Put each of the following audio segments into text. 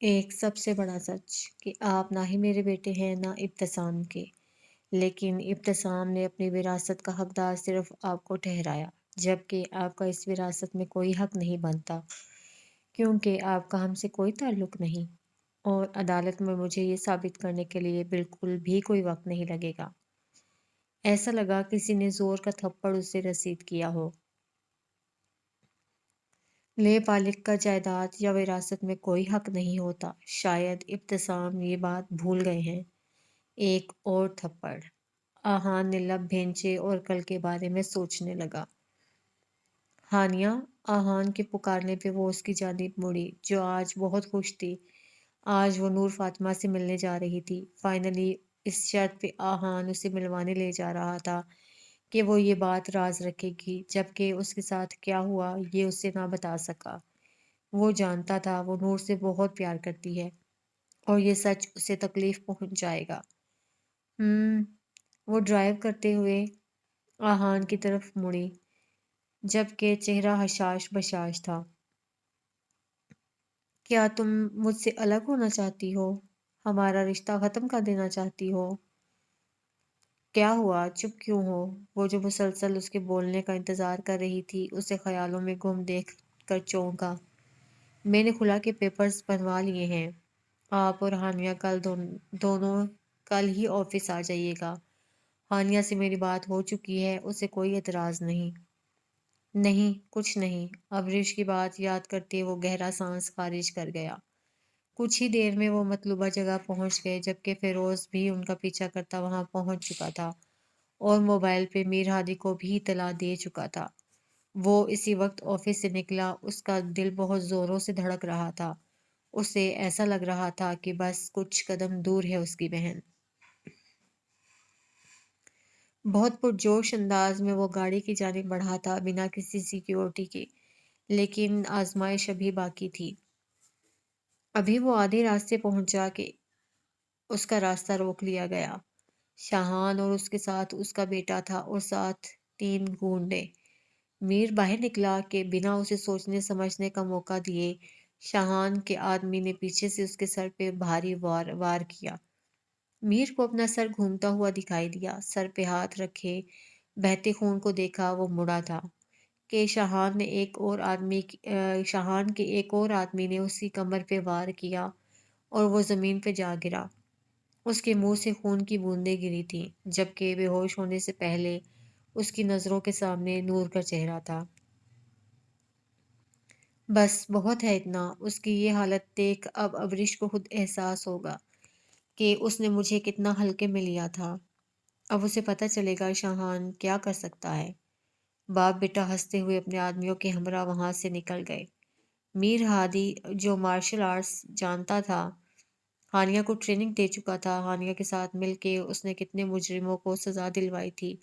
ایک سب سے بڑا سچ کہ آپ نہ ہی میرے بیٹے ہیں نہ ابتسام کے، لیکن ابتسام نے اپنی وراثت کا حقدار صرف آپ کو ٹھہرایا، جبکہ آپ کا اس وراثت میں کوئی حق نہیں بنتا، کیونکہ آپ کا ہم سے کوئی تعلق نہیں، اور عدالت میں مجھے یہ ثابت کرنے کے لیے بالکل بھی کوئی وقت نہیں لگے گا۔ ایسا لگا کسی نے زور کا تھپڑ اسے رسید کیا ہو۔ لے بالغ کا جائیداد یا وراثت میں کوئی حق نہیں ہوتا۔ شاید ابتسام یہ بات بھول گئے ہیں۔ ایک اور تھپڑ۔ آہان نے لب بھینچے اور کل کے بارے میں سوچنے لگا۔ ہانیہ، آہان کے پکارنے پہ وہ اس کی جانب مڑی، جو آج بہت خوش تھی۔ آج وہ نور فاطمہ سے ملنے جا رہی تھی۔ فائنلی اس شرط پہ آہان اسے ملوانے لے جا رہا تھا کہ وہ یہ بات راز رکھے گی، جبکہ اس کے ساتھ کیا ہوا یہ اسے نہ بتا سکا۔ وہ جانتا تھا وہ نور سے بہت پیار کرتی ہے، اور یہ سچ اسے تکلیف پہنچائے گا۔ وہ ڈرائیو کرتے ہوئے آہان کی طرف مڑی، جبکہ چہرہ حشاش بشاش تھا۔ کیا تم مجھ سے الگ ہونا چاہتی ہو؟ ہمارا رشتہ ختم کر دینا چاہتی ہو؟ کیا ہوا؟ چپ کیوں ہو؟ وہ جو مسلسل اس کے بولنے کا انتظار کر رہی تھی، اسے خیالوں میں گم دیکھ کر چونکا۔ میں نے خلا کے پیپرز بنوا لیے ہیں۔ آپ اور ہانیہ دونوں کل ہی آفس آ جائیے گا۔ ہانیہ سے میری بات ہو چکی ہے، اسے کوئی اعتراض نہیں۔ نہیں، کچھ نہیں۔ ابریش کی بات یاد کرتے وہ گہرا سانس خارج کر گیا۔ کچھ ہی دیر میں وہ مطلوبہ جگہ پہنچ گئے، جبکہ فیروز بھی ان کا پیچھا کرتا وہاں پہنچ چکا تھا اور موبائل پہ میر ہادی کو بھی اطلاع دے چکا تھا۔ وہ اسی وقت آفس سے نکلا۔ اس کا دل بہت زوروں سے دھڑک رہا تھا۔ اسے ایسا لگ رہا تھا کہ بس کچھ قدم دور ہے اس کی بہن۔ بہت پرجوش انداز میں وہ گاڑی کی جانب بڑھا تھا، بنا کسی سیکیورٹی کے، لیکن آزمائش ابھی باقی تھی۔ ابھی وہ آدھے راستے پہنچا کہ اس کا راستہ روک لیا گیا۔ شاہان اور اس کے ساتھ اس کا بیٹا تھا اور ساتھ 3 گونڈے۔ میر باہر نکلا کہ بنا اسے سوچنے سمجھنے کا موقع دیے شاہان کے آدمی نے پیچھے سے اس کے سر پہ بھاری وار کیا۔ میر کو اپنا سر گھومتا ہوا دکھائی دیا۔ سر پہ ہاتھ رکھے بہتے خون کو دیکھا۔ وہ مڑا تھا کہ شاہان کے ایک اور آدمی نے اس کی کمر پہ وار کیا اور وہ زمین پہ جا گرا۔ اس کے منہ سے خون کی بوندیں گری تھیں، جبکہ بے ہوش ہونے سے پہلے اس کی نظروں کے سامنے نور کا چہرہ تھا۔ بس بہت ہے اتنا۔ اس کی یہ حالت دیکھ اب ابریش کو خود احساس ہوگا کہ اس نے مجھے کتنا ہلکے میں لیا تھا۔ اب اسے پتہ چلے گا شاہان کیا کر سکتا ہے۔ باپ بیٹا ہنستے ہوئے اپنے آدمیوں کے ہمراہ وہاں سے نکل گئے۔ میر ہادی جو مارشل آرٹس جانتا تھا، ہانیہ کو ٹریننگ دے چکا تھا۔ ہانیہ کے ساتھ مل کے اس نے کتنے مجرموں کو سزا دلوائی تھی۔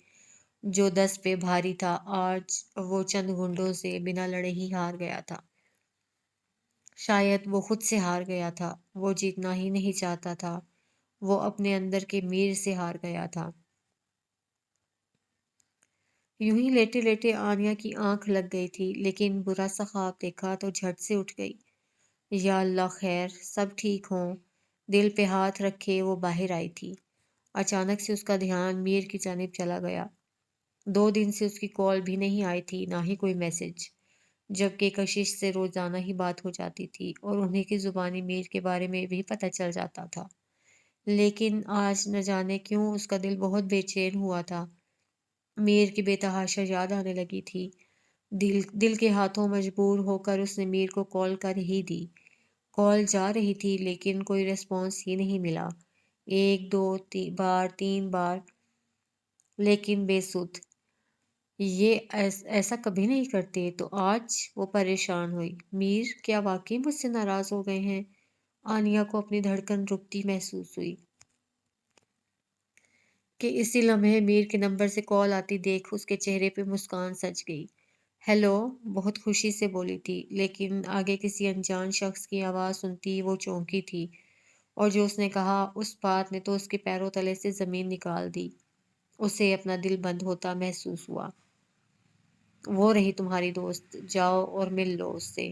جو 10 پہ بھاری تھا، آج وہ چند گنڈوں سے بنا لڑے ہی ہار گیا تھا۔ شاید وہ خود سے ہار گیا تھا۔ وہ جیتنا ہی نہیں چاہتا تھا۔ وہ اپنے اندر کے میر سے ہار گیا تھا۔ یوں ہی لیٹے لیٹے آنیہ کی آنکھ لگ گئی تھی، لیکن برا سا خواب دیکھا تو جھٹ سے اٹھ گئی۔ یا اللہ خیر سب ٹھیک ہوں۔ دل پہ ہاتھ رکھے وہ باہر آئی تھی۔ اچانک سے اس کا دھیان میر کی جانب چلا گیا۔ 2 دن سے اس کی کال بھی نہیں آئی تھی، نہ ہی کوئی میسج، جبکہ کشش سے روزانہ ہی بات ہو جاتی تھی اور انہیں کی زبانی میر کے بارے میں بھی پتہ چل جاتا تھا۔ لیکن آج نہ جانے کیوں اس کا دل بہت بے چین ہوا تھا۔ میر کی بے تحاشا یاد آنے لگی تھی۔ دل کے ہاتھوں مجبور ہو کر اس نے میر کو کال کر ہی دی۔ کال جا رہی تھی لیکن کوئی ریسپانس ہی نہیں ملا۔ 1 2 بار 3 بار، لیکن بے سود۔ یہ ایسا کبھی نہیں کرتے۔ تو آج وہ پریشان ہوئی۔ میر کیا واقعی مجھ سے ناراض ہو گئے ہیں؟ آنیہ کو اپنی دھڑکن رکتی محسوس ہوئی کہ اسی لمحے میر کے نمبر سے کال آتی دیکھ اس کے چہرے پہ مسکان سج گئی۔ ہیلو، بہت خوشی سے بولی تھی، لیکن آگے کسی انجان شخص کی آواز سنتی وہ چونکی تھی، اور جو اس نے کہا اس بات نے تو اس کے پیروں تلے سے زمین نکال دی۔ اسے اپنا دل بند ہوتا محسوس ہوا۔ وہ رہی تمہاری دوست، جاؤ اور مل لو اس سے۔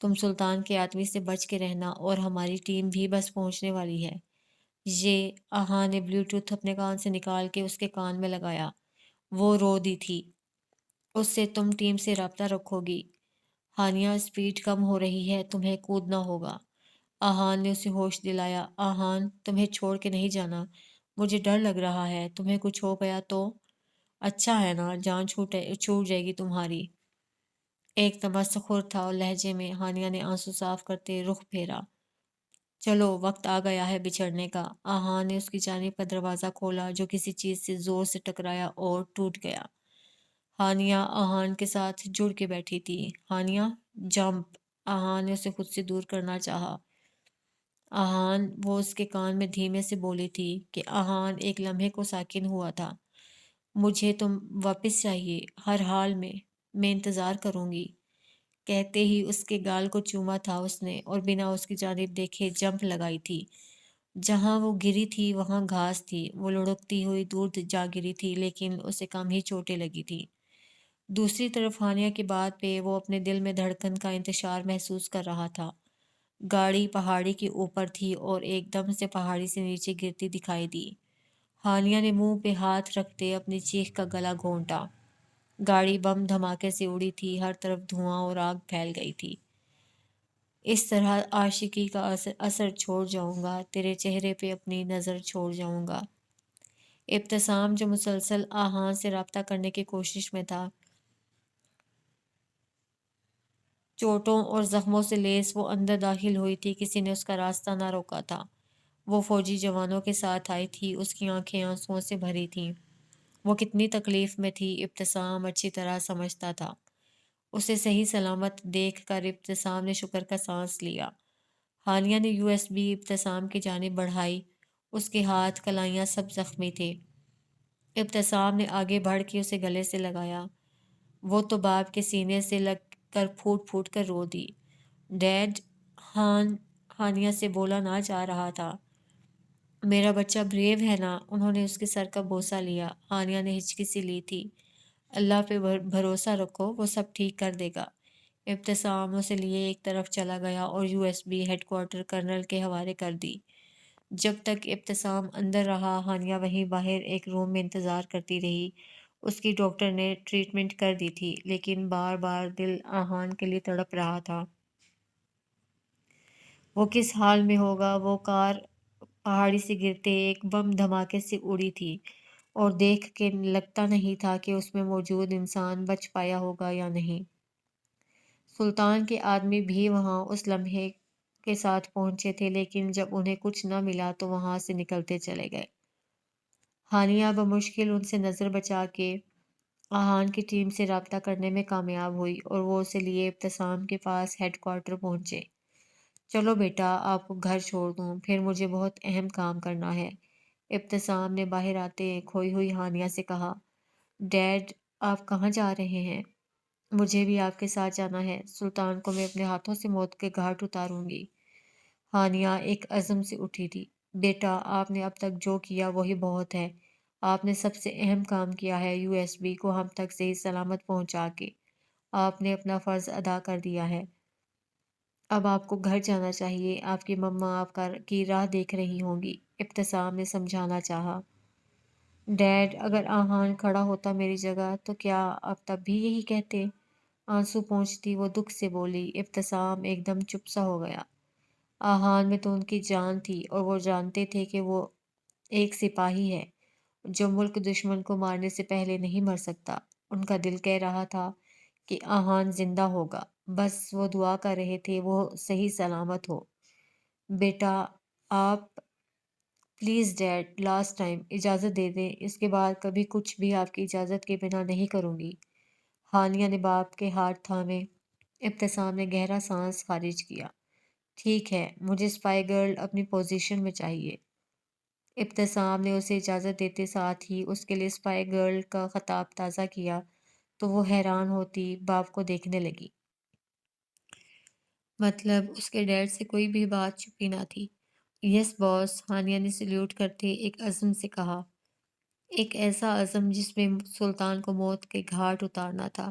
تم سلطان کے آدمی سے بچ کے رہنا، اور ہماری ٹیم بھی بس پہنچنے والی ہے۔ یہ آہا نے بلوٹوتھ اپنے کان سے نکال کے اس کے کان میں لگایا۔ وہ رو دی تھی۔ اس سے تم ٹیم سے رابطہ رکھو گی۔ ہانیہ، اسپیڈ کم ہو رہی ہے، تمہیں کودنا ہوگا۔ آہان نے اسے ہوش دلایا۔ آہان، تمہیں چھوڑ کے نہیں جانا، مجھے ڈر لگ رہا ہے، تمہیں کچھ ہو گیا تو؟ اچھا ہے نا، جان چھوٹ جائے گی تمہاری۔ ایک تمسخر تھا اور لہجے میں۔ ہانیہ نے آنسو صاف کرتے رخ پھیرا۔ چلو، وقت آ گیا ہے بچھڑنے کا۔ آہان نے اس کی جانب کا دروازہ کھولا جو کسی چیز سے زور سے ٹکرایا اور ٹوٹ گیا۔ ہانیہ آہان کے ساتھ جڑ کے بیٹھی تھی۔ ہانیہ، جمپ! آہان نے اسے خود سے دور کرنا چاہا۔ آہان، وہ اس کے کان میں دھیمے سے بولی تھی کہ آہان ایک لمحے کو ساکن ہوا تھا۔ مجھے تم واپس چاہیے، ہر حال میں انتظار کروں گی۔ کہتے ہی اس کے گال کو چوما تھا اس نے، اور بنا اس کی جانب دیکھے جمپ لگائی تھی۔ جہاں وہ گری تھی وہاں گھاس تھی۔ وہ لڑکتی ہوئی دور جا گری تھی، لیکن اسے کم ہی چوٹیں لگی تھی۔ دوسری طرف ہانیہ کی بات پہ وہ اپنے دل میں دھڑکن کا انتشار محسوس کر رہا تھا۔ گاڑی پہاڑی کے اوپر تھی اور ایک دم سے پہاڑی سے نیچے گرتی دکھائی دی۔ ہانیہ نے منہ پہ ہاتھ رکھتے اپنی چیخ کا گلا گھونٹا۔ گاڑی بم دھماکے سے اڑی تھی، ہر طرف دھواں اور آگ پھیل گئی تھی۔ اس طرح عاشقی کا اثر چھوڑ جاؤں گا، تیرے چہرے پہ اپنی نظر چھوڑ جاؤں گا۔ ابتسام، جو مسلسل آہان سے رابطہ کرنے کی کوشش میں تھا، چوٹوں اور زخموں سے لیس وہ اندر داخل ہوئی تھی۔ کسی نے اس کا راستہ نہ روکا تھا۔ وہ فوجی جوانوں کے ساتھ آئی تھی۔ اس کی آنکھیں آنسوؤں سے بھری تھیں۔ وہ کتنی تکلیف میں تھی، ابتسام اچھی طرح سمجھتا تھا۔ اسے صحیح سلامت دیکھ کر ابتسام نے شکر کا سانس لیا۔ ہانیہ نے USB ابتسام کی جانب بڑھائی۔ اس کے ہاتھ، کلائیاں سب زخمی تھے۔ ابتسام نے آگے بڑھ کے اسے گلے سے لگایا۔ وہ تو باپ کے سینے سے لگ کر پھوٹ پھوٹ کر رو دی۔ ڈیڈ! ہانیہ سے بولا نہ جا رہا تھا۔ میرا بچہ بریو ہے نا؟ انہوں نے اس کے سر کا بوسہ لیا۔ ہانیہ نے ہچکی سی لی تھی۔ اللہ پہ بھروسہ رکھو، وہ سب ٹھیک کر دے گا۔ ابتسام اسے لیے ایک طرف چلا گیا اور USB ہیڈ کوارٹر کرنل کے حوالے کر دی۔ جب تک ابتسام اندر رہا، ہانیہ وہیں باہر ایک روم میں انتظار کرتی رہی۔ اس کی ڈاکٹر نے ٹریٹمنٹ کر دی تھی، لیکن بار بار دل آہان کے لیے تڑپ رہا تھا۔ وہ کس حال میں ہوگا؟ وہ کار پہاڑی سے گرتے ایک بم دھماکے سے اڑی تھی، اور دیکھ کے لگتا نہیں تھا کہ اس میں موجود انسان بچ پایا ہوگا یا نہیں۔ سلطان کے آدمی بھی وہاں اس لمحے کے ساتھ پہنچے تھے، لیکن جب انہیں کچھ نہ ملا تو وہاں سے نکلتے چلے گئے۔ ہانیہ بمشکل ان سے نظر بچا کے آہان کی ٹیم سے رابطہ کرنے میں کامیاب ہوئی، اور وہ اسے لیے ابتسام کے پاس ہیڈ کوارٹر پہنچے۔ چلو بیٹا، آپ کو گھر چھوڑ دوں، پھر مجھے بہت اہم کام کرنا ہے۔ ابتسام نے باہر آتے کھوئی ہوئی ہانیہ سے کہا۔ ڈیڈ، آپ کہاں جا رہے ہیں؟ مجھے بھی آپ کے ساتھ جانا ہے۔ سلطان کو میں اپنے ہاتھوں سے موت کے گھاٹ اتاروں گی۔ ہانیہ ایک عزم سے اٹھی تھی۔ بیٹا، آپ نے اب تک جو کیا وہی بہت ہے۔ آپ نے سب سے اہم کام کیا ہے، USB کو ہم تک صحیح سلامت پہنچا کے۔ آپ نے اپنا فرض ادا کر دیا ہے۔ اب آپ کو گھر جانا چاہیے، آپ کی مما آپ کی راہ دیکھ رہی ہوں گی۔ ابتسام نے سمجھانا چاہا۔ ڈیڈ، اگر آہان کھڑا ہوتا میری جگہ تو کیا آپ تب بھی یہی کہتے؟ آنسو پونچھتی وہ دکھ سے بولی۔ ابتسام ایک دم چپ سا ہو گیا۔ آہان میں تو ان کی جان تھی، اور وہ جانتے تھے کہ وہ ایک سپاہی ہے جو ملک دشمن کو مارنے سے پہلے نہیں مر سکتا۔ ان کا دل کہہ رہا تھا کہ آہان زندہ ہوگا، بس وہ دعا کر رہے تھے وہ صحیح سلامت ہو۔ بیٹا، آپ پلیز ڈیڈ، لاسٹ ٹائم اجازت دے دیں، اس کے بعد کبھی کچھ بھی آپ کی اجازت کے بنا نہیں کروں گی۔ ہانیہ نے باپ کے ہاتھ تھامے۔ ابتسام نے گہرا سانس خارج کیا۔ ٹھیک ہے، مجھے اسپائی گرل اپنی پوزیشن میں چاہیے۔ ابتسام نے اسے اجازت دیتے ساتھ ہی اس کے لیے اسپائی گرل کا خطاب تازہ کیا تو وہ حیران ہوتی باپ کو دیکھنے لگی۔ مطلب اس کے ڈیڈ سے کوئی بھی بات چھپی نہ تھی۔ یس باس، ہانیہ نے سلیوٹ کرتے ایک عزم سے کہا۔ ایک ایسا عزم جس میں سلطان کو موت کے گھاٹ اتارنا تھا۔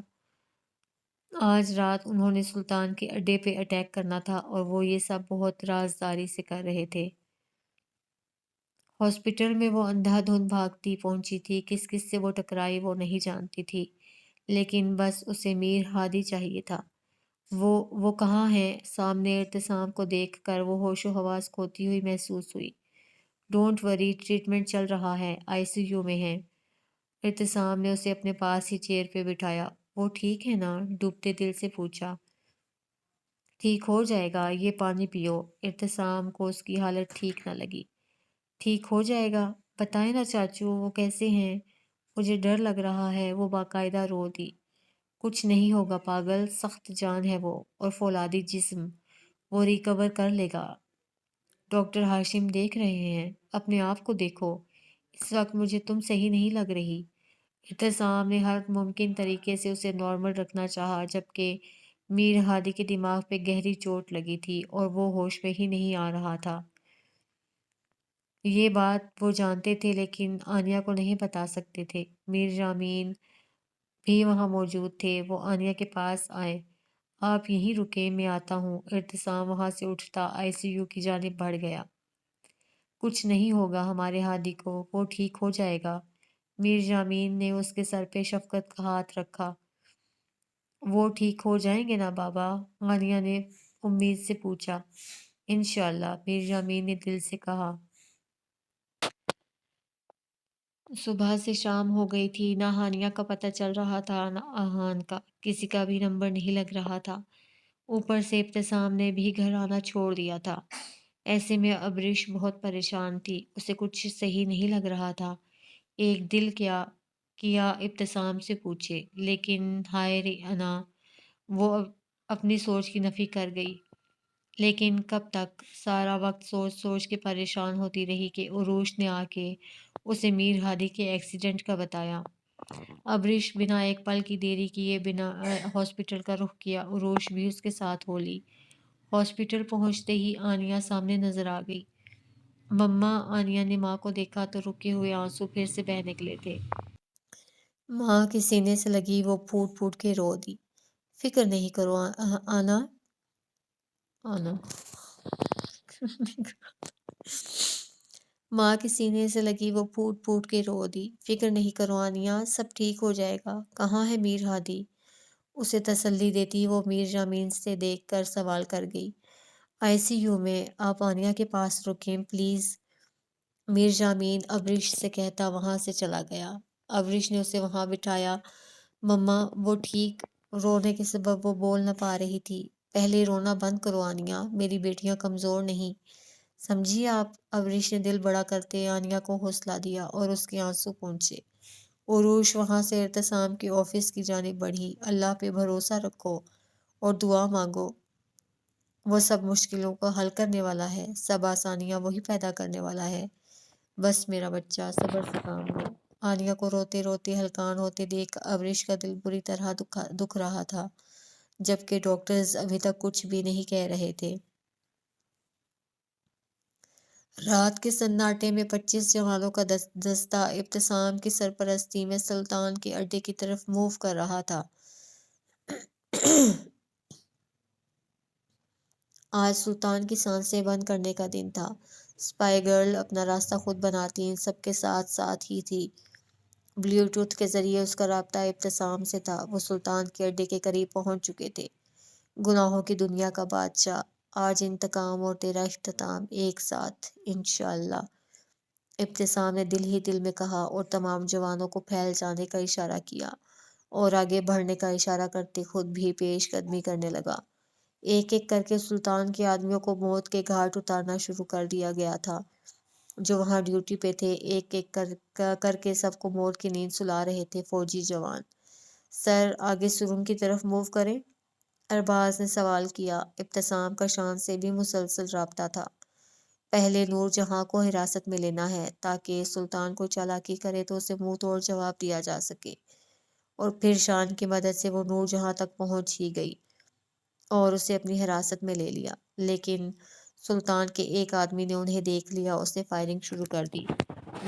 آج رات انہوں نے سلطان کے اڈے پہ اٹیک کرنا تھا اور وہ یہ سب بہت رازداری سے کر رہے تھے۔ ہاسپٹل میں وہ اندھا دھند بھاگتی پہنچی تھی، کس کس سے وہ ٹکرائی وہ نہیں جانتی تھی، لیکن بس اسے میر ہادی چاہیے تھا۔ وہ کہاں ہے؟ سامنے اعتصام کو دیکھ کر وہ ہوش و حواس کھوتی ہوئی محسوس ہوئی۔ ڈونٹ وری، ٹریٹمنٹ چل رہا ہے، آئی سی یو میں ہے۔ اعتصام نے اسے اپنے پاس ہی چیئر پہ بٹھایا۔ وہ ٹھیک ہے نا؟ ڈوبتے دل سے پوچھا۔ ٹھیک ہو جائے گا، یہ پانی پیو۔ اعتصام کو اس کی حالت ٹھیک نہ لگی۔ ٹھیک ہو جائے گا؟ بتائیں نا چاچو، وہ کیسے ہیں؟ مجھے ڈر لگ رہا ہے۔ وہ باقاعدہ رو دی۔ کچھ نہیں ہوگا پاگل، سخت جان ہے وہ، اور فولادی جسم، وہ ریکور کر لے گا۔ ڈاکٹر ہاشم دیکھ رہے ہیں، اپنے آپ کو دیکھو، اس وقت مجھے تم صحیح نہیں لگ رہی۔ اعتصام نے ہر ممکن طریقے سے اسے نارمل رکھنا چاہا، جبکہ میر ہادی کے دماغ پہ گہری چوٹ لگی تھی اور وہ ہوش میں ہی نہیں آ رہا تھا۔ یہ بات وہ جانتے تھے لیکن آنیا کو نہیں بتا سکتے تھے۔ میر جامین بھی وہاں موجود تھے۔ وہ آنیا کے پاس آئے۔ آپ یہیں رکیں، میں آتا ہوں۔ اعتصام وہاں سے اٹھتا آئی سی یو کی جانب بڑھ گیا۔ کچھ نہیں ہوگا ہمارے ہادی کو، وہ ٹھیک ہو جائے گا۔ میر جامین نے اس کے سر پہ شفقت کا ہاتھ رکھا۔ وہ ٹھیک ہو جائیں گے نا بابا؟ آنیا نے امید سے پوچھا۔ انشاءاللہ، میر جامین نے دل سے کہا۔ صبح سے شام ہو گئی تھی، نہ ہانیہ کا پتہ چل رہا تھا نہ آہان کا، کسی کا بھی نمبر نہیں لگ رہا تھا۔ اوپر سے ابتسام نے بھی گھر آنا چھوڑ دیا تھا۔ ایسے میں ابرش بہت پریشان تھی، اسے کچھ صحیح نہیں لگ رہا تھا۔ ایک دل کیا ابتسام سے پوچھے، لیکن ہائے رے انا، وہ اپنی سوچ کی نفی کر گئی۔ لیکن کب تک؟ سارا وقت سوچ سوچ کے پریشان ہوتی رہی کہ عروش نے آ کے اسے میر ہادی کے ایکسیڈنٹ کا بتایا۔ ابرش بنا ایک پل کی دیری کیے بنا ہاسپٹل کا رخ کیا۔ عروش بھی اس کے ساتھ ہو لی۔ ہاسپٹل پہنچتے ہی آنیا سامنے نظر آ گئی۔ مما، آنیا نے ماں کو دیکھا تو رکے ہوئے آنسو پھر سے بہہ نکلے تھے۔ ماں کے سینے سے لگی، وہ پھوٹ پھوٹ کے رو دی۔ فکر نہیں کرو آنا ماں کے سینے سے لگی، وہ پھوٹ پھوٹ کے رو دی۔ فکر نہیں کرو آنیا، سب ٹھیک ہو جائے گا۔ کہاں ہے میر ہادی؟ اسے تسلی دیتی وہ میر جامین سے دیکھ کر سوال کر گئی۔ آئی سی یو میں، آپ آنیا کے پاس رکیں پلیز۔ میر جامین ابرش سے کہتا وہاں سے چلا گیا۔ ابرش نے اسے وہاں بٹھایا۔ مما، وہ ٹھیک؟ رونے کے سبب وہ بول نہ پا رہی تھی۔ پہلے رونا بند کرو آنیا، میری بیٹیاں کمزور نہیں، سمجھی آپ؟ ابرش نے دل بڑا کرتے آنیا کو حوصلہ دیا اور اس کے آنسو پونچھے۔ عروش وہاں سے اعتصام کے آفس کی جانب بڑھی۔ اللہ پہ بھروسہ رکھو اور دعا مانگو، وہ سب مشکلوں کو حل کرنے والا ہے، سب آسانیاں وہی پیدا کرنے والا ہے۔ بس میرا بچہ، صبر سے کام لو۔ آنیا کو روتے روتے ہلکان ہوتے دیکھ ابرش کا دل بری طرح دکھ رہا تھا، جبکہ ڈاکٹرز ابھی تک کچھ بھی نہیں کہہ رہے تھے۔ رات کے سناٹے میں 25 جوانوں کا دستہ ابتسام کی سرپرستی میں سلطان کے اڈے کی طرف موو کر رہا تھا۔ آج سلطان کی سانسیں بند کرنے کا دن تھا۔ سپائی گرل اپنا راستہ خود بناتی ان سب کے ساتھ ساتھ ہی تھی۔ بلیوٹوتھ کے ذریعے اس کا رابطہ ابتسام سے تھا۔ وہ سلطان کے اڈے کے قریب پہنچ چکے تھے۔ گناہوں کی دنیا کا بادشاہ، آج انتقام اور تیرا اختتام ایک ساتھ انشاءاللہ، ابتسام نے دل ہی دل میں کہا اور تمام جوانوں کو پھیل جانے کا اشارہ کیا اور آگے بڑھنے کا اشارہ کرتے خود بھی پیش قدمی کرنے لگا۔ ایک ایک کر کے سلطان کے آدمیوں کو موت کے گھاٹ اتارنا شروع کر دیا گیا تھا۔ جو وہاں ڈیوٹی پہ تھے، ایک ایک کر کے سب کو موت کی نیند سلا رہے تھے فوجی جوان۔ سر، آگے سرنگ کی طرف موو کریں؟ ارباز نے سوال کیا۔ ابتسام کا شان سے بھی مسلسل رابطہ تھا۔ پہلے نور جہاں کو حراست میں لینا ہے تاکہ سلطان کو چالاکی کرے تو اسے منہ توڑ جواب دیا جا سکے، اور پھر شان کی مدد سے وہ نور جہاں تک پہنچ ہی گئی اور اسے اپنی حراست میں لے لیا۔ لیکن سلطان کے ایک آدمی نے انہیں دیکھ لیا، اس نے فائرنگ شروع کر دی،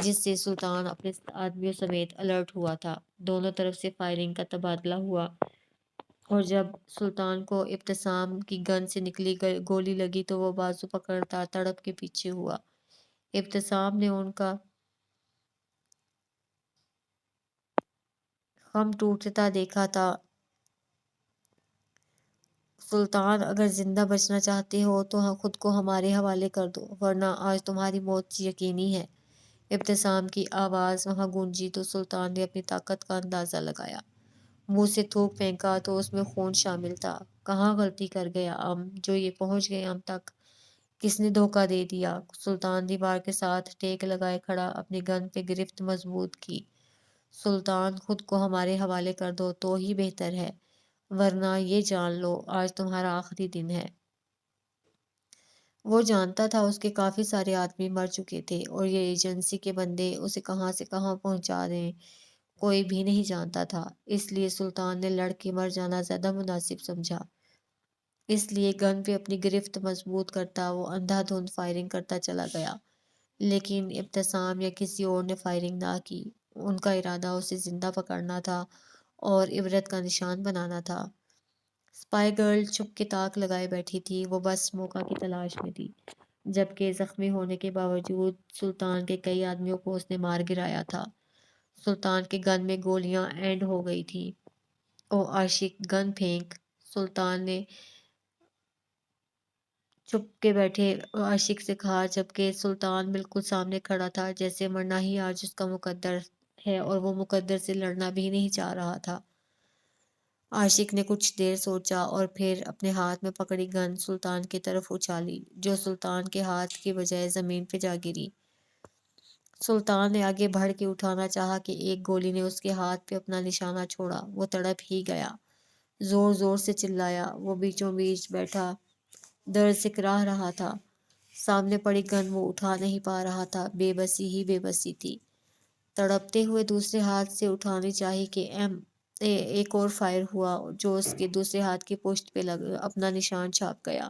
جس سے سلطان اپنے آدمیوں سمیت الرٹ ہوا تھا۔ دونوں طرف سے فائرنگ کا تبادلہ ہوا۔ اور جب سلطان کو ابتسام کی گن سے نکلی گولی لگی تو وہ بازو پکڑتا تڑپ کے پیچھے ہوا۔ ابتسام نے ان کا خم ٹوٹتا دیکھا تھا۔ سلطان، اگر زندہ بچنا چاہتے ہو تو خود کو ہمارے حوالے کر دو، ورنہ آج تمہاری موت یقینی ہے۔ ابتسام کی آواز وہاں گونجی تو سلطان نے اپنی طاقت کا اندازہ لگایا۔ منہ سے تھوک پھینکا تو اس میں خون شامل تھا۔ کہاں غلطی کر گیا جو یہ پہنچ گئے ہم تک؟ کس نے دھوکہ دے دیا؟ سلطان دیوار کے ساتھ ٹیک لگائے کھڑا اپنی گن پہ گرفت مضبوط کی۔ سلطان، خود کو ہمارے حوالے کر دو تو ہی بہتر ہے، ورنہ یہ جان لو آج تمہارا آخری دن ہے۔ وہ جانتا تھا اس کے کافی سارے آدمی مر چکے تھے اور یہ ایجنسی کے بندے اسے کہاں سے کہاں پہنچا دیں کوئی بھی نہیں جانتا تھا، اس لیے سلطان نے لڑ کے مر جانا زیادہ مناسب سمجھا۔ اس لیے گن پہ اپنی گرفت مضبوط کرتا وہ اندھا دھند فائرنگ کرتا چلا گیا، لیکن ابتسام یا کسی اور نے فائرنگ نہ کی۔ ان کا ارادہ اسے زندہ پکڑنا تھا اور عبرت کا نشان بنانا تھا۔ سپائی گرل چھپ کے تاک لگائے بیٹھی تھی، وہ بس موقع کی تلاش میں تھی، جبکہ زخمی ہونے کے باوجود سلطان کے کئی آدمیوں کو اس نے مار گرایا تھا۔ سلطان کے گن میں گولیاں اینڈ ہو گئی تھی۔ او عاشق، گن پھینک! سلطان نے چھپ کے بیٹھے عاشق سے کہا، جبکہ سلطان بالکل سامنے کھڑا تھا، جیسے مرنا ہی آج اس کا مقدر ہے اور وہ مقدر سے لڑنا بھی نہیں چاہ رہا تھا۔ عاشق نے کچھ دیر سوچا اور پھر اپنے ہاتھ میں پکڑی گن سلطان کی طرف اچھالی، جو سلطان کے ہاتھ کی بجائے زمین پہ جا گری۔ سلطان نے آگے بڑھ کے اٹھانا چاہا کہ ایک گولی نے اس کے ہاتھ پہ اپنا نشانہ چھوڑا۔ وہ تڑپ ہی گیا، زور زور سے چلایا۔ وہ بیچوں بیچ بیٹھا درد سے کراہ رہا تھا۔ سامنے پڑی گن وہ اٹھا نہیں پا رہا تھا، بے بسی ہی بے بسی تھی۔ تڑپتے ہوئے دوسرے ہاتھ سے اٹھانی چاہی کہ ایک اور فائر ہوا جو اس کے دوسرے ہاتھ کی پشت پہ اپنا نشان چھاپ گیا۔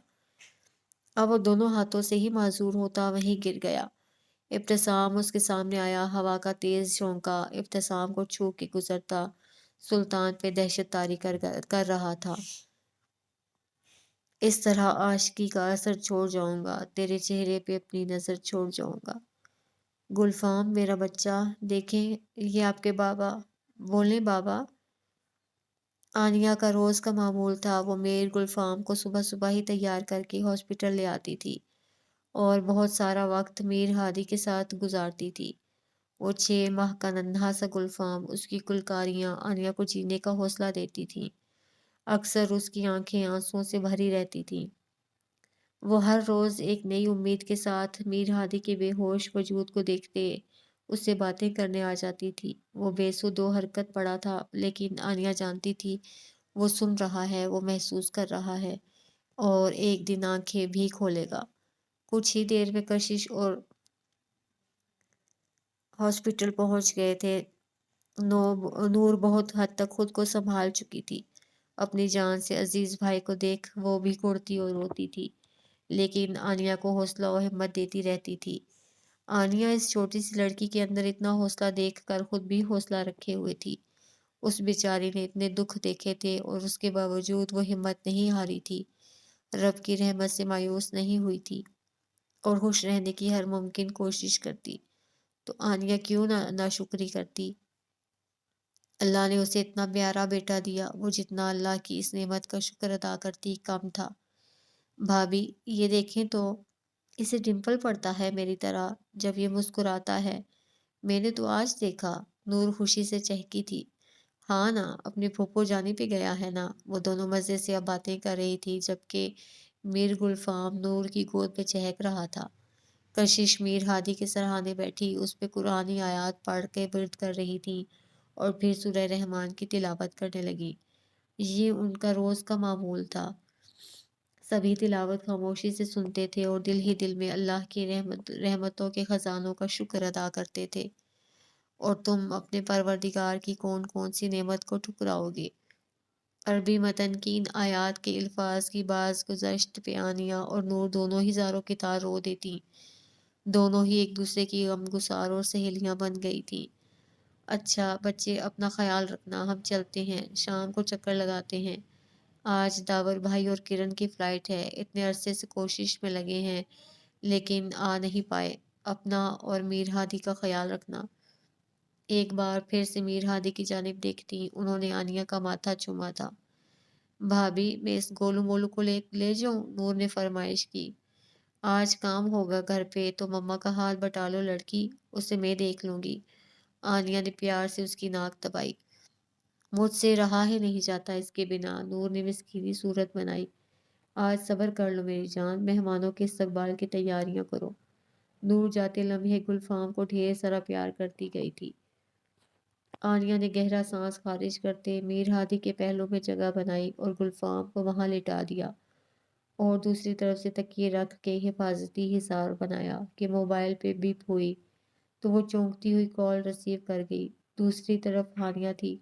اب وہ دونوں ہاتھوں سے ہی معذور ہوتا وہیں گر گیا۔ ابتسام اس کے سامنے آیا، ہوا کا تیز جھونکا ابتسام کو چھو کے گزرتا سلطان پہ دہشت طاری کر رہا تھا۔ اس طرح عاشقی کا اثر چھوڑ جاؤں گا، تیرے چہرے پہ اپنی نظر چھوڑ جاؤں گا۔ گلفام، میرا بچہ، دیکھیں یہ آپ کے بابا، بولیں بابا۔ آنیا کا روز کا معمول تھا، وہ میر گلفام کو صبح صبح ہی تیار کر کے ہاسپٹل لے آتی تھی اور بہت سارا وقت میر ہادی کے ساتھ گزارتی تھی۔ وہ 6 ماہ کا ننھا سا گلفام، اس کی گلکاریاں آنیا کو جینے کا حوصلہ دیتی تھیں۔ اکثر اس کی آنکھیں آنسوؤں سے بھری رہتی تھیں۔ وہ ہر روز ایک نئی امید کے ساتھ میر ہادی کے بے ہوش وجود کو دیکھتے اس سے باتیں کرنے آ جاتی تھی۔ وہ بے سود و حرکت پڑا تھا، لیکن آنیا جانتی تھی وہ سن رہا ہے، وہ محسوس کر رہا ہے اور ایک دن آنکھیں بھی کھولے گا۔ کچھ ہی دیر میں کشش اور ہاسپٹل پہنچ گئے تھے۔ نور بہت حد تک خود کو سنبھال چکی تھی۔ اپنی جان سے عزیز بھائی کو دیکھ وہ بھی کڑتی اور روتی تھی، لیکن آنیا کو حوصلہ و ہمت دیتی رہتی تھی۔ آنیا اس چھوٹی سی لڑکی کے اندر اتنا حوصلہ دیکھ کر خود بھی حوصلہ رکھے ہوئے تھی۔ اس بیچاری نے اتنے دکھ دیکھے تھے اور اس کے باوجود وہ ہمت نہیں ہاری تھی، رب کی رحمت سے مایوس نہیں ہوئی تھی اور خوش رہنے کی ہر ممکن کوشش کرتی۔ تو آنیا کیوں نہ ناشکری کرتی؟ اللہ نے اسے اتنا پیارا بیٹا دیا، وہ جتنا اللہ کی اس نعمت کا شکر ادا کرتی کم تھا۔ بھابھی، یہ دیکھیں تو، اسے ڈمپل پڑتا ہے میری طرح جب یہ مسکراتا ہے۔ میں نے تو آج دیکھا۔ نور خوشی سے چہکی تھی۔ ہاں نا، اپنی پھوپھو جانی پہ گیا ہے نا۔ وہ دونوں مزے سے اب باتیں کر رہی تھی، جبکہ میر گلفام نور کی گود پہ چہک رہا تھا۔ کشش میر ہادی کے سرہانے بیٹھی اس پہ قرآنی آیات پڑھ کے ورد کر رہی تھی اور پھر سورہ رحمان کی تلاوت کرنے لگی۔ یہ ان کا روز کا معمول تھا۔ سبھی تلاوت خاموشی سے سنتے تھے اور دل ہی دل میں اللہ کی رحمتوں کے خزانوں کا شکر ادا کرتے تھے۔ اور تم اپنے پروردگار کی کون کون سی نعمت کو ٹھکراؤ گے؟ عربی متن کی ان آیات کے الفاظ کی باز گزشت پہ آنیا اور نور دونوں ہی زاروں کی طرح رو دیتی۔ دونوں ہی ایک دوسرے کی غمگسار اور سہیلیاں بن گئی تھی۔ اچھا بچے، اپنا خیال رکھنا، ہم چلتے ہیں، شام کو چکر لگاتے ہیں۔ آج داور بھائی اور کرن کی فلائٹ ہے، اتنے عرصے سے کوشش میں لگے ہیں لیکن آ نہیں پائے۔ اپنا اور میر ہادی کا خیال رکھنا۔ ایک بار پھر سے میر ہادی کی جانب دیکھتی انہوں نے آنیا کا ماتھا چوما تھا۔ بھابھی میں اس گولو مولو کو لے جاؤں؟ نور نے فرمائش کی۔ آج کام ہوگا گھر پہ تو مما کا ہاتھ بٹا لو لڑکی، اسے میں دیکھ لوں گی۔ آنیا نے پیار سے اس کی ناک دبائی۔ مجھ سے رہا ہی نہیں جاتا اس کے بنا، نور نے مسکینی صورت بنائی۔ آج صبر کر لو میری جان، مہمانوں کے استقبال کی تیاریاں کرو۔ نور جاتے لمحے گلفام کو ڈھیر سارا پیار کرتی گئی تھی۔ آنیا نے گہرا سانس خارج کرتے میر ہادی کے پہلو میں جگہ بنائی اور گلفام کو وہاں لٹا دیا اور دوسری طرف سے تکیے رکھ کے حفاظتی حصار بنایا کہ موبائل پہ بیپ ہوئی تو وہ چونکتی ہوئی کال ریسیو کر گئی۔ دوسری طرف آنیا تھی۔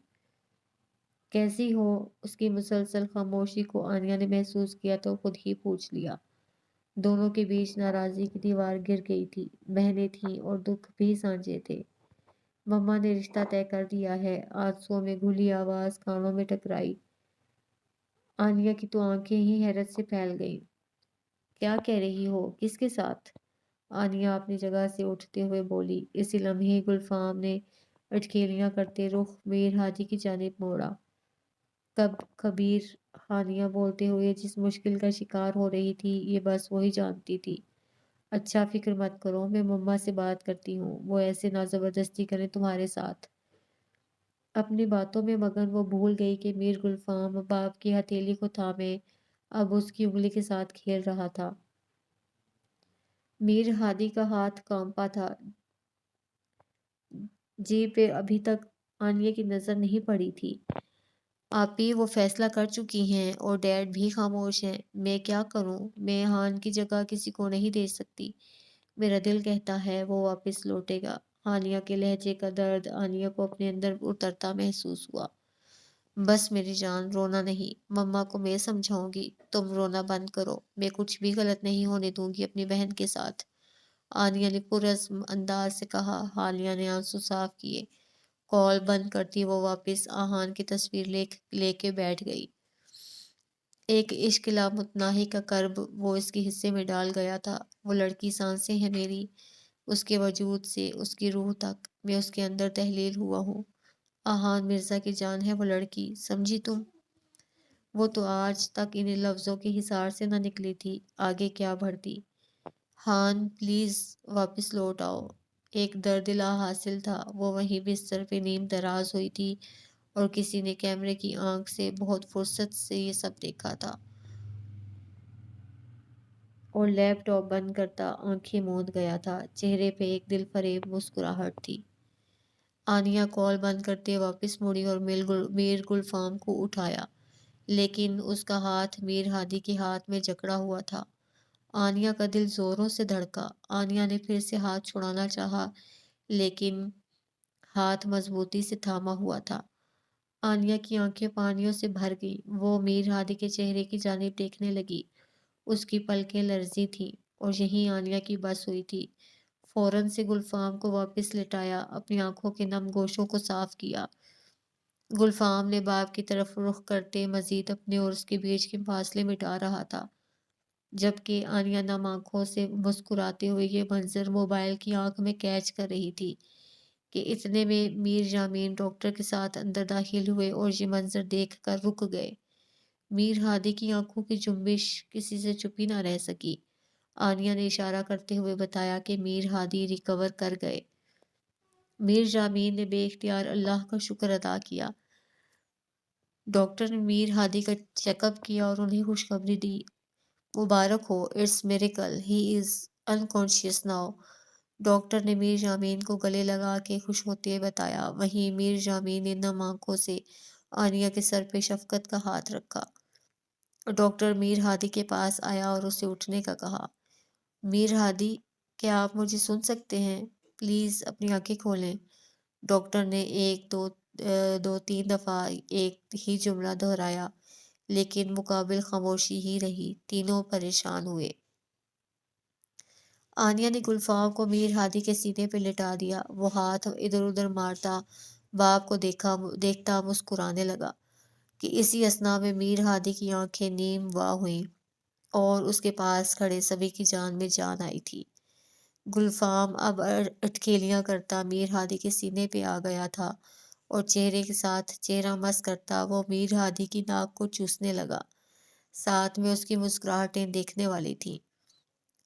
کیسی ہو؟ اس کی مسلسل خاموشی کو آنیا نے محسوس کیا تو خود ہی پوچھ لیا۔ دونوں کے بیچ ناراضی کی دیوار گر گئی تھی، بہنیں تھیں اور دکھ بھی سانجے تھے۔ مما نے رشتہ طے کر دیا ہے، آنسوؤں میں گھلی آواز کانوں میں ٹکرائی۔ آنیا کی تو آنکھیں ہی حیرت سے پھیل گئیں۔ کیا کہہ رہی ہو؟ کس کے ساتھ؟ آنیا اپنی جگہ سے اٹھتے ہوئے بولی۔ اسی لمحے گلفام نے اٹکیلیاں کرتے رخ میر ہادی کی جانب موڑا۔ کب کبیر، آنیا بولتے ہوئے جس مشکل کا شکار ہو رہی تھی یہ بس وہی جانتی تھی۔ اچھا فکر مت کرو، میں مما سے بات کرتی ہوں، وہ ایسے نہ زبردستی کریں تمہارے ساتھ۔ اپنی باتوں میں مگن وہ بھول گئی کہ میر گلفام باپ کی ہتھیلی کو تھامے اب اس کی انگلی کے ساتھ کھیل رہا تھا۔ میر ہادی کا ہاتھ کانپا تھا۔ جی پہ ابھی تک آنیا کی نظر نہیں پڑی تھی۔ آپی وہ فیصلہ کر چکی ہیں اور ڈیڈ بھی خاموش ہیں۔ میں کیا کروں؟ میں ہان کی جگہ کسی کو نہیں دے سکتی۔ میرا دل کہتا ہے وہ واپس لوٹے گا۔ آنیا کے لہجے کا درد آنیا کو اپنے اندر اترتا محسوس ہوا۔ بس میری جان، رونا نہیں، مما کو میں سمجھاؤں گی، تم رونا بند کرو، میں کچھ بھی غلط نہیں ہونے دوں گی اپنی بہن کے ساتھ، آنیا نے پرعزم انداز سے کہا۔ آنیا نے آنسو صاف کیے۔ کال بند کرتی وہ واپس آہان کی تصویر لے کے بیٹھ گئی۔ ایک عشق لامتناہی کا کرب وہ اس کے حصے میں ڈال گیا تھا۔ وہ لڑکی سانسیں ہیں میری، اس کے وجود سے اس کی روح تک میں اس کے اندر تحلیل ہوا ہوں۔ آہان مرزا کی جان ہے وہ لڑکی، سمجھی تم؟ وہ تو آج تک ان لفظوں کے حصار سے نہ نکلی تھی، آگے کیا بڑھتی۔ ہان پلیز واپس لوٹ آؤ۔ ایک درد لا حاصل تھا، وہ وہیں بستر پہ نیم دراز ہوئی تھی اور کسی نے کیمرے کی آنکھ سے بہت فرصت سے یہ سب دیکھا تھا اور لیپ ٹاپ بند کرتا آنکھیں موند گیا تھا۔ چہرے پہ ایک دل فریب مسکراہٹ تھی۔ آنیا کال بند کرتے واپس مڑی اور میر گلفام کو اٹھایا، لیکن اس کا ہاتھ میر ہادی کے ہاتھ میں جکڑا ہوا تھا۔ آنیا کا دل زوروں سے دھڑکا۔ آنیا نے پھر سے ہاتھ چھڑانا چاہا لیکن ہاتھ مضبوطی سے تھاما ہوا تھا۔ آنیا کی آنکھیں پانیوں سے بھر گئیں۔ وہ میر ہادی کے چہرے کی جانب دیکھنے لگی۔ اس کی پلکیں لرزی تھیں اور یہیں آنیا کی بس ہوئی تھی۔ فوراً سے گلفام کو واپس لٹایا، اپنی آنکھوں کے نم گوشوں کو صاف کیا۔ گلفام نے باپ کی طرف رخ کرتے مزید اپنے اور اس کے بیچ کے فاصلے مٹا رہا تھا، جبکہ آنیا نم آنکھوں سے مسکراتے ہوئے یہ منظر موبائل کی آنکھ میں کیچ کر رہی تھی کہ اتنے میں میر جامین ڈاکٹر کے ساتھ اندر داخل ہوئے اور یہ منظر دیکھ کر رک گئے۔ میر ہادی کی آنکھوں کی جنبش کسی سے چھپی نہ رہ سکی۔ آنیا نے اشارہ کرتے ہوئے بتایا کہ میر ہادی ریکور کر گئے۔ میر جامین نے بے اختیار اللہ کا شکر ادا کیا۔ ڈاکٹر نے میر ہادی کا چیک اپ کیا اور انہیں خوشخبری دی۔ مبارک ہو، it's miracle, he is unconscious now. Doctor نے میر جامین کو گلے لگا کے خوش ہوتے بتایا۔ وہیں میر جامین نے نم آنکھوں سے آنیا کے سر پہ شفقت کا ہاتھ رکھا۔ ڈاکٹر میر ہادی کے پاس آیا اور اسے اٹھنے کا کہا۔ میر ہادی، کیا آپ مجھے سن سکتے ہیں؟ پلیز اپنی آنکھیں کھولیں۔ ڈاکٹر نے دو تین دفعہ ایک ہی جملہ دہرایا لیکن مقابل خاموشی ہی رہی۔ تینوں پریشان ہوئے۔ آنیا نے گلفام کو میر ہادی کے سینے پہ لٹا دیا۔ وہ ہاتھ ادھر ادھر مارتا باپ کو دیکھتا مسکرانے لگا۔ کہ اسی اثنا میں میر ہادی کی آنکھیں نیم وا ہوئیں اور اس کے پاس کھڑے سبھی کی جان میں جان آئی تھی۔ گلفام اب اٹکیلیاں کرتا میر ہادی کے سینے پہ آ گیا تھا اور چہرے کے ساتھ چہرہ مس کرتا وہ میر ہادی کی ناک کو چوسنے لگا۔ ساتھ میں اس کی مسکراہٹیں دیکھنے والی تھیں۔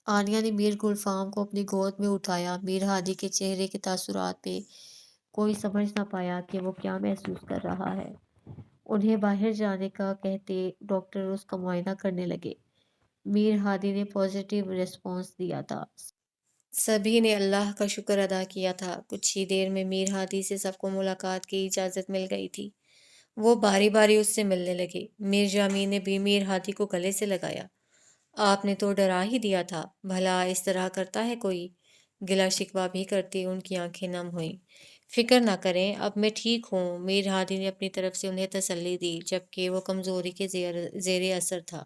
آنیا نے میر گلفام کو اپنی گود میں اٹھایا۔ میر ہادی کے چہرے کے تاثرات پہ کوئی سمجھ نہ پایا کہ وہ کیا محسوس کر رہا ہے۔ انہیں باہر جانے کا کہتے ڈاکٹر اس کا معائنہ کرنے لگے۔ میر ہادی نے پازیٹیو ریسپانس دیا تھا۔ سبھی نے اللہ کا شکر ادا کیا تھا۔ کچھ ہی دیر میں میر ہادی سے سب کو ملاقات کی اجازت مل گئی تھی۔ وہ باری باری اس سے ملنے لگے۔ میر جامین نے بھی میر ہادی کو گلے سے لگایا۔ آپ نے تو ڈرا ہی دیا تھا، بھلا اس طرح کرتا ہے کوئی؟ گلا شکوہ بھی کرتی ان کی آنکھیں نم ہوئیں۔ فکر نہ کریں، اب میں ٹھیک ہوں، میر ہادی نے اپنی طرف سے انہیں تسلی دی، جبکہ وہ کمزوری کے زیر اثر تھا۔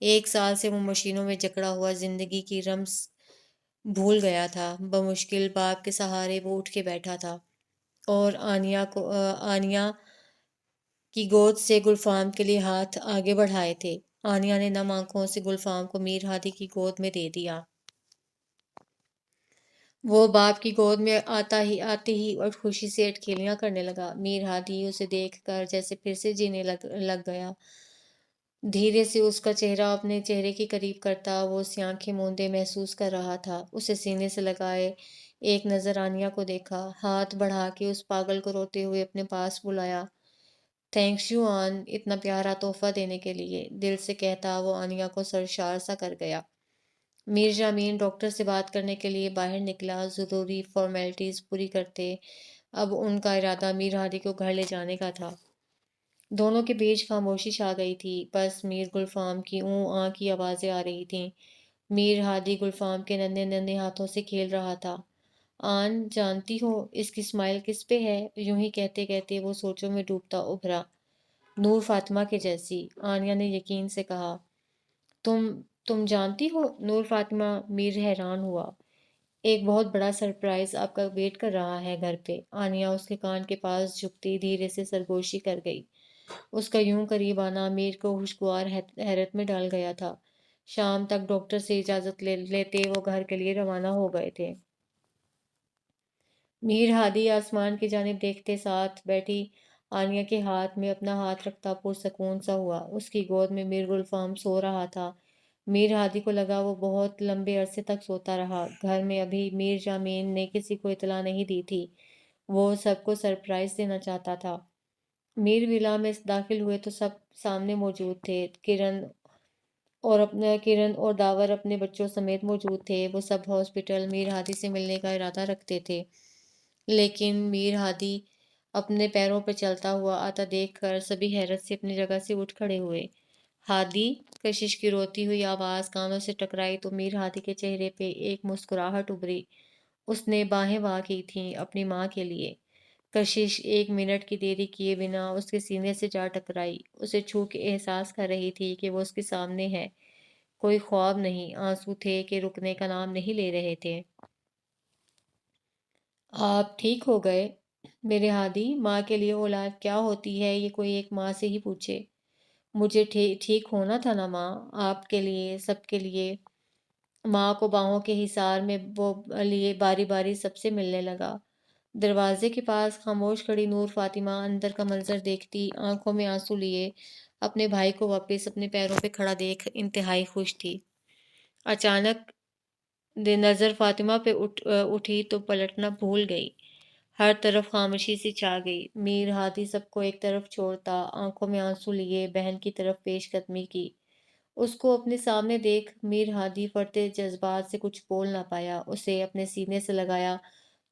1 سال سے وہ مشینوں میں جکڑا ہوا زندگی کی رمز بھول گیا تھا۔ بمشکل باپ کے سہارے وہ اٹھ کے بیٹھا تھا اور آنیا کی گود سے گلفام کے لیے ہاتھ آگے بڑھائے تھے۔ آنیا نے نم آنکھوں سے گلفام کو میر ہادی کی گود میں دے دیا۔ وہ باپ کی گود میں آتے ہی اور خوشی سے اٹکھیلیاں کرنے لگا۔ میر ہادی اسے دیکھ کر جیسے پھر سے جینے لگ گیا۔ دھیرے سے اس کا چہرہ اپنے چہرے کے قریب کرتا وہ اس کی آنکھیں موندے محسوس کر رہا تھا۔ اسے سینے سے لگائے ایک نظر آنیا کو دیکھا، ہاتھ بڑھا کے اس پاگل کو روتے ہوئے اپنے پاس بلایا۔ تھینکس یو آن، اتنا پیارا تحفہ دینے کے لیے، دل سے کہتا وہ آنیا کو سرشار سا کر گیا۔ میر جامین ڈاکٹر سے بات کرنے کے لیے باہر نکلا۔ ضروری فارمیلٹیز پوری کرتے اب ان کا ارادہ میر ہادی کو گھر لے جانے کا تھا۔ دونوں کے بیچ خاموشی چھا گئی تھی، بس میر گلفام کی اوں آں کی آوازیں آ رہی تھیں۔ میر ہادی گلفام کے ننھے ننھے ہاتھوں سے کھیل رہا تھا۔ آن، جانتی ہو اس کی اسمائل کس پہ ہے؟ یوں ہی کہتے کہتے وہ سوچوں میں ڈوبتا ابھرا۔ نور فاطمہ کے جیسی، آنیا نے یقین سے کہا۔ تم جانتی ہو نور فاطمہ؟ میر حیران ہوا۔ ایک بہت بڑا سرپرائز آپ کا ویٹ کر رہا ہے گھر پہ۔ آنیا اس کے کان کے پاس جھکتی دھیرے سے سرگوشی کر گئی۔ اس کا یوں قریب آنا میر کو خوشگوار حیرت میں ڈال گیا تھا۔ شام تک ڈاکٹر سے اجازت لیتے وہ گھر کے لیے روانہ ہو گئے تھے۔ میر ہادی آسمان کی جانب دیکھتے ساتھ بیٹھی آنیا کے ہاتھ میں اپنا ہاتھ رکھتا پرسکون سا ہوا۔ اس کی گود میں میر گلفام سو رہا تھا۔ میر ہادی کو لگا وہ بہت لمبے عرصے تک سوتا رہا۔ گھر میں ابھی میر جامین نے کسی کو اطلاع نہیں دی تھی۔ وہ سب کو سرپرائز دینا چاہتا تھا۔ میر ولا میں داخل ہوئے تو سب سامنے موجود تھے۔ کرن اور داور اپنے بچوں سمیت موجود تھے۔ وہ سب ہاسپٹل میر ہادی سے ملنے کا ارادہ رکھتے تھے، لیکن میر ہادی اپنے پیروں پر چلتا ہوا آتا دیکھ کر سبھی حیرت سے اپنی جگہ سے اٹھ کھڑے ہوئے۔ ہادی، کشش کی روتی ہوئی آواز کانوں سے ٹکرائی تو میر ہادی کے چہرے پہ ایک مسکراہٹ ابھری۔ اس نے باہیں واہ کی تھیں اپنی ماں کے لیے۔ کشش 1 منٹ کی دیری کیے بنا اس کے سینے سے جا ٹکرائی۔ اسے چھو کے احساس کر رہی تھی کہ وہ اس کے سامنے ہے۔ کوئی خواب نہیں، آنسو تھے کہ رکنے کا نام نہیں لے رہے تھے۔ آپ ٹھیک ہو گئے میرے ہادی؟ ماں کے لیے اولاد کیا ہوتی ہے یہ کوئی ایک ماں سے ہی پوچھے۔ مجھے ٹھیک ہونا تھا نا ماں، آپ کے لیے، سب کے لیے۔ ماں کو باہوں کے حصار میں وہ لیے باری باری سب سے ملنے لگا۔ دروازے کے پاس خاموش کھڑی نور فاطمہ اندر کا منظر دیکھتی آنکھوں میں آنسو لیے اپنے بھائی کو واپس اپنے پیروں پہ کھڑا دیکھ انتہائی خوش تھی۔ اچانک نظر فاطمہ پہ اٹھی تو پلٹنا بھول گئی۔ ہر طرف خاموشی سی چھا گئی۔ میر ہادی سب کو ایک طرف چھوڑتا آنکھوں میں آنسو لیے بہن کی طرف پیش قدمی کی۔ اس کو اپنے سامنے دیکھ میر ہادی فرتے جذبات سے کچھ بول نہ پایا۔ اسے اپنے سینے سے لگایا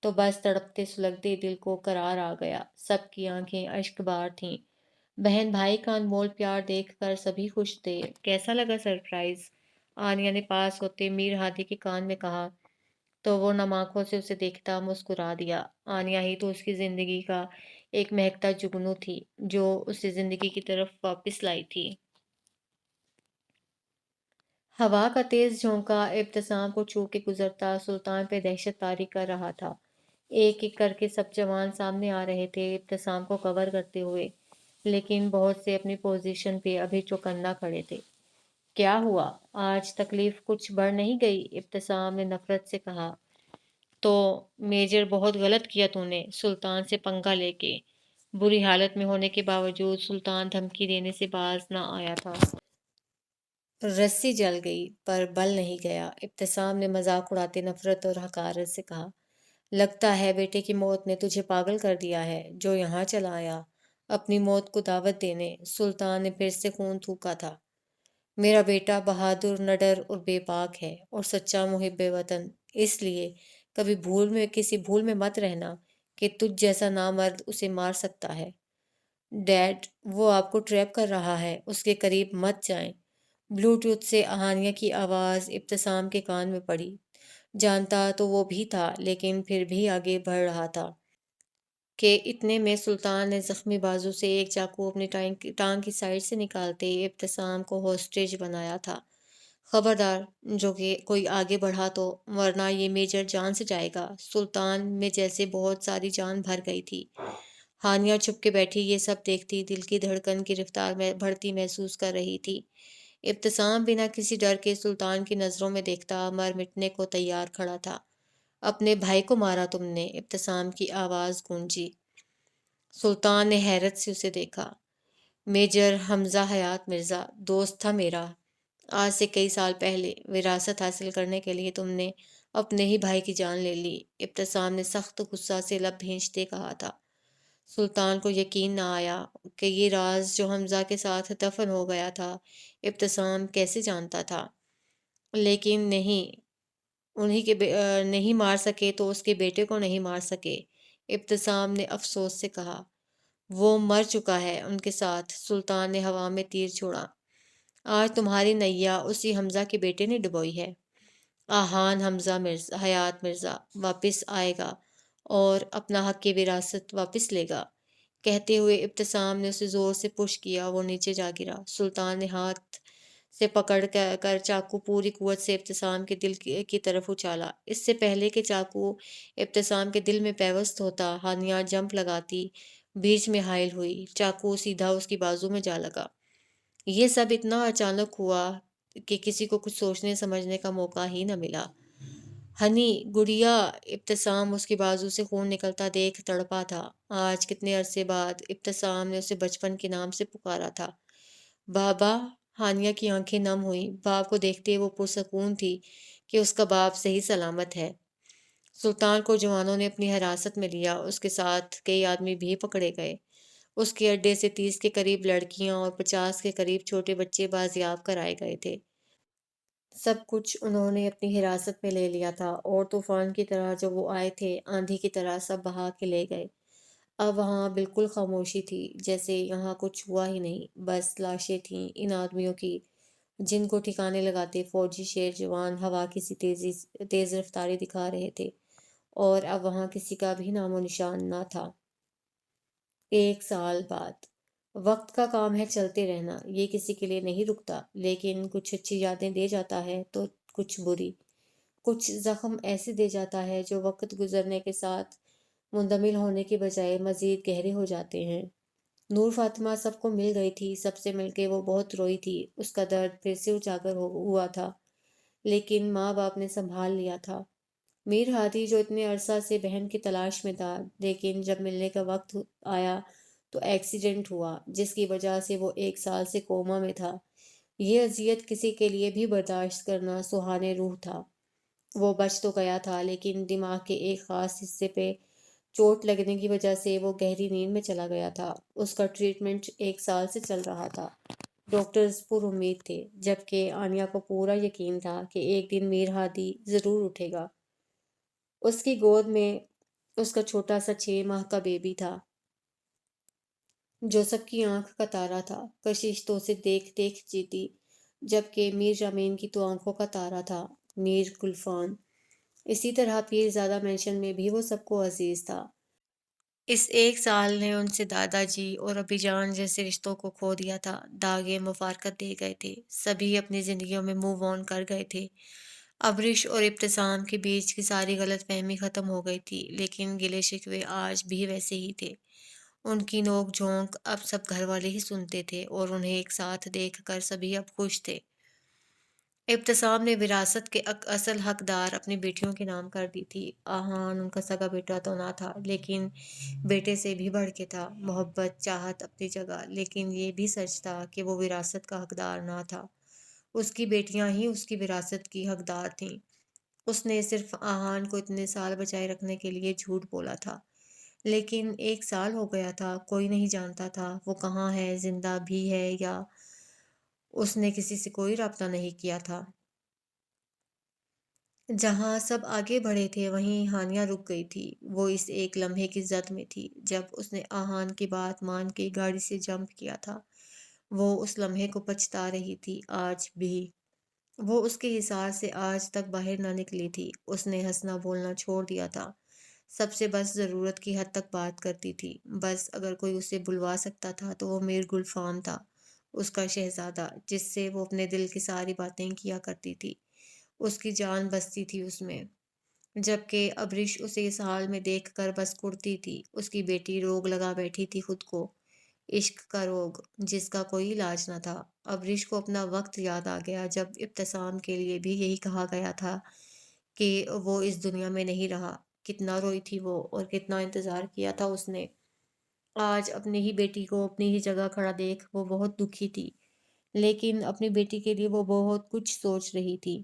تو بس تڑپتے سلگتے دل کو قرار آ گیا۔ سب کی آنکھیں اشک بار تھیں۔ بہن بھائی کا انمول پیار دیکھ کر سبھی خوش تھے۔ کیسا لگا سرپرائز؟ آنیا نے پاس ہوتے میر ہادی کے کان میں کہا تو وہ نم آنکھوں سے اسے دیکھتا مسکرا دیا۔ آنیا ہی تو اس کی زندگی کا ایک مہکتا جگنو تھی جو اسے زندگی کی طرف واپس لائی تھی۔ ہوا کا تیز جھونکا ابتسام کو چھو کے گزرتا سلطان پہ دہشت طاری کر رہا تھا۔ ایک ایک کر کے سب جوان سامنے آ رہے تھے ابتسام کو کور کرتے ہوئے۔ لیکن بہت سے اپنی پوزیشن پہ ابھی چوکنا کھڑے تھے۔ کیا ہوا؟ آج تکلیف کچھ بڑھ نہیں گئی؟ ابتسام نے نفرت سے کہا۔ تو میجر بہت غلط کیا تو نے، سلطان سے پنگا لے کے۔ بری حالت میں ہونے کے باوجود سلطان دھمکی دینے سے باز نہ آیا تھا۔ رسی جل گئی پر بل نہیں گیا۔ ابتسام نے مذاق اڑاتے نفرت اور حقارت سے کہا، لگتا ہے بیٹے کی موت نے تجھے پاگل کر دیا ہے جو یہاں چلا آیا اپنی موت کو دعوت دینے۔ سلطان نے پھر سے خون تھوکا تھا۔ میرا بیٹا بہادر، نڈر اور بے باک ہے اور سچا محب وطن، اس لیے کبھی کسی بھول میں مت رہنا کہ تجھ جیسا نامرد اسے مار سکتا ہے۔ ڈیڈ، وہ آپ کو ٹریپ کر رہا ہے، اس کے قریب مت جائیں۔ بلوٹوتھ سے ہانیہ کی آواز ابتسام کے کان میں پڑی۔ جانتا تو وہ بھی تھا لیکن پھر بھی آگے بڑھ رہا تھا کہ اتنے میں سلطان نے زخمی بازو سے ایک چاقو اپنی ٹانگ کی سائڈ سے نکالتے ابتسام کو ہوسٹیج بنایا تھا۔ خبردار جو کہ کوئی آگے بڑھا تو، ورنہ یہ میجر جان سے جائے گا۔ سلطان میں جیسے بہت ساری جان بھر گئی تھی۔ ہانیہ چھپ کے بیٹھی یہ سب دیکھتی دل کی دھڑکن کی رفتار میں بڑھتی محسوس کر رہی تھی۔ ابتسام بنا کسی ڈر کے سلطان کی نظروں میں دیکھتا مر مٹنے کو تیار کھڑا تھا۔ اپنے بھائی کو مارا تم نے؟ ابتسام کی آواز گونجی۔ سلطان نے حیرت سے اسے دیکھا۔ میجر حمزہ حیات مرزا، دوست تھا میرا۔ آج سے کئی سال پہلے وراثت حاصل کرنے کے لیے تم نے اپنے ہی بھائی کی جان لے لی۔ ابتسام نے سخت غصہ سے لب بھینچتے کہا تھا۔ سلطان کو یقین نہ آیا کہ یہ راز جو حمزہ کے ساتھ دفن ہو گیا تھا ابتسام کیسے جانتا تھا۔ لیکن نہیں، نہیں مار سکے تو اس کے بیٹے کو نہیں مار سکے، ابتسام نے افسوس سے کہا۔ وہ مر چکا ہے ان کے ساتھ۔ سلطان نے ہوا میں تیر چھوڑا۔ آج تمہاری نیا اسی حمزہ کے بیٹے نے ڈبوئی ہے۔ آہان حمزہ حیات مرزا واپس آئے گا اور اپنا حق کی وراثت واپس لے گا۔ کہتے ہوئے ابتسام نے اسے زور سے پش کیا، وہ نیچے جا گرا۔ سلطان نے ہاتھ سے پکڑ کر چاقو پوری قوت سے ابتسام کے دل کی طرف اچالا۔ اس سے پہلے کہ چاقو ابتسام کے دل میں پیوست ہوتا، ہانیہ جمپ لگاتی بیچ میں حائل ہوئی۔ چاقو سیدھا اس کی بازو میں جا لگا۔ یہ سب اتنا اچانک ہوا کہ کسی کو کچھ سوچنے سمجھنے کا موقع ہی نہ ملا۔ ہنی، گڑیا! ابتسام اس کی بازو سے خون نکلتا دیکھ تڑپا تھا۔ آج کتنے عرصے بعد ابتسام نے اسے بچپن کے نام سے پکارا تھا۔ بابا! ہانیہ کی آنکھیں نم ہوئیں۔ باپ کو دیکھتے وہ پرسکون تھی کہ اس کا باپ صحیح سلامت ہے۔ سلطان کو جوانوں نے اپنی حراست میں لیا، اس کے ساتھ کئی آدمی بھی پکڑے گئے۔ اس کے اڈے سے 30 کے قریب لڑکیاں اور 50 کے قریب چھوٹے بچے بازیاب کرائے گئے تھے۔ سب کچھ انہوں نے اپنی حراست میں لے لیا تھا اور طوفان کی طرح جب وہ آئے تھے، آندھی کی طرح سب بہا کے لے گئے۔ اب وہاں بالکل خاموشی تھی، جیسے یہاں کچھ ہوا ہی نہیں۔ بس لاشیں تھیں ان آدمیوں کی جن کو ٹھکانے لگاتے فوجی شیر جوان ہوا کی سی تیز رفتاری دکھا رہے تھے، اور اب وہاں کسی کا بھی نام و نشان نہ تھا۔ 1 سال بعد۔ وقت کا کام ہے چلتے رہنا، یہ کسی کے لیے نہیں رکتا، لیکن کچھ اچھی یادیں دے جاتا ہے تو کچھ بری، کچھ زخم ایسے دے جاتا ہے جو وقت گزرنے کے ساتھ مندمل ہونے کے بجائے مزید گہرے ہو جاتے ہیں۔ نور فاطمہ سب کو مل گئی تھی، سب سے مل کے وہ بہت روئی تھی، اس کا درد پھر سے اجاگر ہوا تھا، لیکن ماں باپ نے سنبھال لیا تھا۔ میر ہادی جو اتنے عرصہ سے بہن کی تلاش میں تھا، لیکن جب ملنے کا وقت آیا تو ایکسیڈنٹ ہوا جس کی وجہ سے وہ 1 سال سے کوما میں تھا۔ یہ اذیت کسی کے لیے بھی برداشت کرنا سہانے روح تھا۔ وہ بچ تو گیا تھا لیکن دماغ کے ایک خاص حصے پہ چوٹ لگنے کی وجہ سے وہ گہری نیند میں چلا گیا تھا۔ اس کا ٹریٹمنٹ 1 سال سے چل رہا تھا۔ ڈاکٹرز پر امید تھے، جبکہ آنیہ کو پورا یقین تھا کہ ایک دن میر ہادی ضرور اٹھے گا۔ اس کی گود میں اس کا چھوٹا سا 6 ماہ کا بیبی تھا جو سب کی آنکھ کا تارا تھا۔ کشش تو اسے دیکھ دیکھ جیتی، جبکہ میر جامین کی تو آنکھوں کا تارا تھا۔ میر گلفان، اسی طرح پیر زادہ مینشن میں بھی وہ سب کو عزیز تھا۔ اس 1 سال نے ان سے دادا جی اور ابی جان جیسے رشتوں کو کھو دیا تھا، داغے مفارقت دے گئے تھے، سبھی اپنی زندگیوں میں موو آن کر گئے تھے۔ ابرش اور ابتسام کے بیچ کی ساری غلط فہمی ختم ہو گئی تھی، لیکن گلے شکوے آج بھی ویسے ہی تھے۔ ان کی نوک جھونک اب سب گھر والے ہی سنتے تھے اور انہیں ایک ساتھ دیکھ کر سبھی اب خوش تھے۔ ابتسام نے وراثت کے اصل حقدار اپنی بیٹیوں کے نام کر دی تھی۔ آہان ان کا سگا بیٹا تو نہ تھا، لیکن بیٹے سے بھی بڑھ کے تھا۔ محبت چاہت اپنی جگہ، لیکن یہ بھی سچ تھا کہ وہ وراثت کا حقدار نہ تھا۔ اس کی بیٹیاں ہی اس کی وراثت کی حقدار تھیں۔ اس نے صرف آہان کو اتنے سال بچائے رکھنے کے لیے جھوٹ بولا تھا، لیکن 1 سال ہو گیا تھا، کوئی نہیں جانتا تھا وہ کہاں ہے، زندہ بھی ہے یا اس نے کسی سے کوئی رابطہ نہیں کیا تھا۔ جہاں سب آگے بڑھے تھے وہیں ہانیہ رک گئی تھی۔ وہ اس ایک لمحے کی زد میں تھی جب اس نے آہان کی بات مان کے گاڑی سے جمپ کیا تھا۔ وہ اس لمحے کو پچھتا رہی تھی آج بھی۔ وہ اس کے حصار سے آج تک باہر نہ نکلی تھی۔ اس نے ہنسنا بولنا چھوڑ دیا تھا۔ سب سے بس ضرورت کی حد تک بات کرتی تھی۔ بس اگر کوئی اسے بلوا سکتا تھا تو وہ میر گلفام تھا، اس کا شہزادہ، جس سے وہ اپنے دل کی ساری باتیں کیا کرتی تھی۔ اس کی جان بستی تھی اس میں، جبکہ ابرش اسے اس حال میں دیکھ کر بس کڑتی تھی۔ اس کی بیٹی روگ لگا بیٹھی تھی خود کو، عشق کا روگ جس کا کوئی علاج نہ تھا۔ ابرش کو اپنا وقت یاد آ گیا جب ابتسام کے لیے بھی یہی کہا گیا تھا کہ وہ اس دنیا میں نہیں رہا۔ کتنا روئی تھی وہ اور کتنا انتظار کیا تھا اس نے۔ آج اپنی ہی بیٹی کو اپنی ہی جگہ کھڑا دیکھ وہ بہت دکھی تھی، لیکن اپنی بیٹی کے لیے وہ بہت کچھ سوچ رہی تھی۔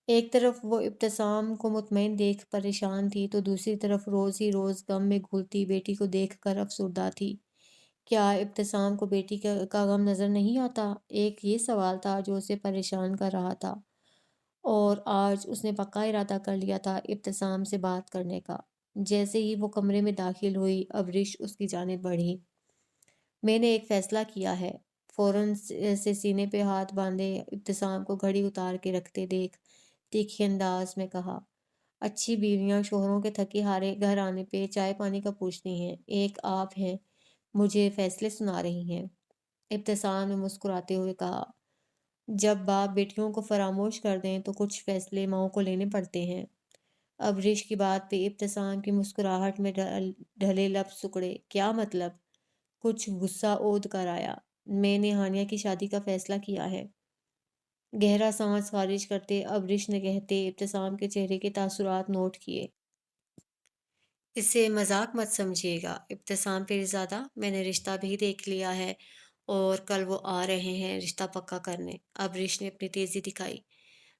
ایک طرف وہ ابتسام کو مطمئن دیکھ پریشان تھی تو دوسری طرف روز ہی روز غم میں گھلتی بیٹی کو دیکھ کر افسردہ تھی۔ کیا ابتسام کو بیٹی کا غم نظر نہیں آتا؟ ایک یہ سوال تھا جو اسے پریشان کر رہا تھا، اور آج اس نے پکا ارادہ کر لیا تھا ابتسام سے بات کرنے کا۔ جیسے ہی وہ کمرے میں داخل ہوئی ابرش اس کی جانب بڑھی۔ میں نے ایک فیصلہ کیا ہے، فوراً سے سینے پہ ہاتھ باندھے ابتسام کو گھڑی اتار کے رکھتے دیکھ تیکھے انداز میں کہا۔ اچھی بیویاں شوہروں کے تھکے ہارے گھر آنے پہ چائے پانی کا پوچھتی ہیں، ایک آپ ہیں مجھے فیصلے سنا رہی ہیں۔ ابتسام نے مسکراتے ہوئے کہا، جب باپ بیٹیوں کو فراموش کر دیں تو کچھ فیصلے ماؤں کو لینے پڑتے ہیں۔ ابریش کی بات پہ ابتسام کی مسکراہٹ میں ڈھلے لب سکڑے۔ کیا مطلب؟ کچھ غصہ اود کر آیا۔ میں نے ہانیہ کی شادی کا فیصلہ کیا ہے۔ گہرا سانس خارج کرتے ابریش نے کہتے ابتسام کے چہرے کے تاثرات نوٹ کیے۔ اسے مذاق مت سمجھیے گا ابتسام پیرزادہ، میں نے رشتہ بھی دیکھ لیا ہے اور کل وہ آ رہے ہیں رشتہ پکا کرنے۔ ابریش نے اپنی تیزی دکھائی۔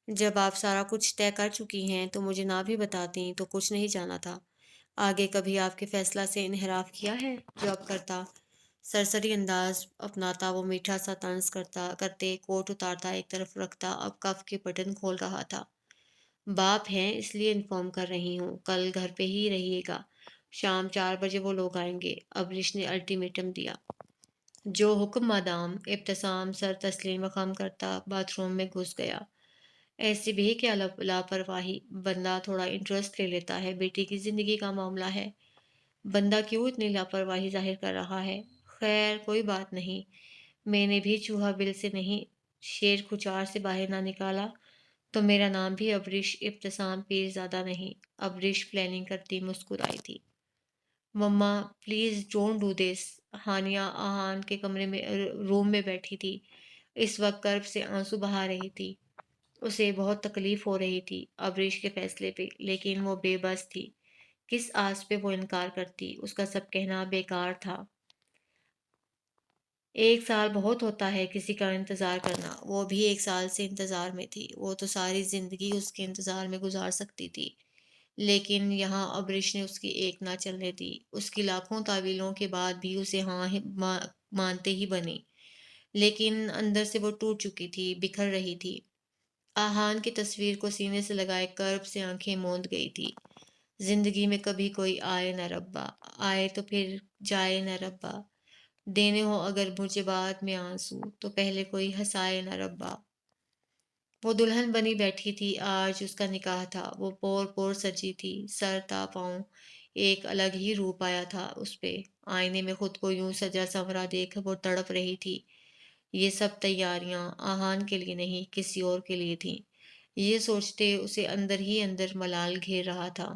جب آپ سارا کچھ طے کر چکی ہیں تو مجھے نہ بھی بتاتی تو کچھ نہیں جانا تھا۔ آگے کبھی آپ کے فیصلہ سے انحراف کیا ہے جو اب کرتا؟ سرسری انداز اپناتا وہ میٹھا سا طنز کرتے کوٹ اتارتا ایک طرف رکھتا، اب کف کے بٹن کھول رہا تھا۔ باپ ہیں اس لیے انفارم کر رہی ہوں، کل گھر پہ ہی رہیے گا، شام 4 بجے وہ لوگ آئیں گے۔ ابریش نے الٹیمیٹم دیا۔ جو حکم مادام۔ ابتسام سر تسلیم خم کرتا باتھ روم میں گھس گیا۔ ایسی بھی کیا لاپرواہی، بندہ تھوڑا انٹرسٹ لے لیتا ہے، بیٹی کی زندگی کا معاملہ ہے، بندہ کیوں اتنی لاپرواہی ظاہر کر رہا ہے؟ خیر کوئی بات نہیں، میں نے بھی چوہا بل سے نہیں شیر کھچار سے باہر نہ نکالا تو میرا نام بھی ابریش ابتسام پیرزادہ نہیں۔ ابریش پلاننگ کرتی مسکرائی تھی۔ مما please don't do this. Haniya Aahan کے کمرے میں روم میں بیٹھی تھی، اس وقت کرب سے آنسو بہا رہی تھی۔ اسے بہت تکلیف ہو رہی تھی ابریش کے فیصلے پہ، لیکن وہ بے بس تھی۔ کس آس پہ وہ انکار کرتی؟ اس کا سب کہنا بیکار تھا۔ 1 سال بہت ہوتا ہے کسی کا انتظار کرنا، وہ بھی 1 سال سے انتظار میں تھی، وہ تو ساری زندگی اس کے انتظار میں گزار سکتی تھی، لیکن یہاں ابریش نے اس کی ایک نہ چلنے دی۔ اس کی لاکھوں تعویلوں کے بعد بھی اسے ہاں مانتے ہی بنی، لیکن اندر سے وہ ٹوٹ چکی تھی، بکھر رہی تھی۔ آہان کی تصویر کو سینے سے لگائے کرب سے آنکھیں موند گئی تھی۔ زندگی میں کبھی کوئی آئے نہ ربا، آئے تو پھر جائے نہ ربا، دینے ہو اگر مجھے بعد میں آنسو تو پہلے کوئی ہنسائے نہ ربا۔ وہ دلہن بنی بیٹھی تھی، آج اس کا نکاح تھا، وہ پور پور سجی تھی، سر تا پاؤں ایک الگ ہی روپ آیا تھا اس پہ۔ آئینے میں خود کو یوں سجا سنورا دیکھ وہ تڑپ رہی تھی۔ یہ سب تیاریاں آہان کے لیے نہیں کسی اور کے لیے تھیں، یہ سوچتے اسے اندر ہی اندر ملال گھیر رہا تھا۔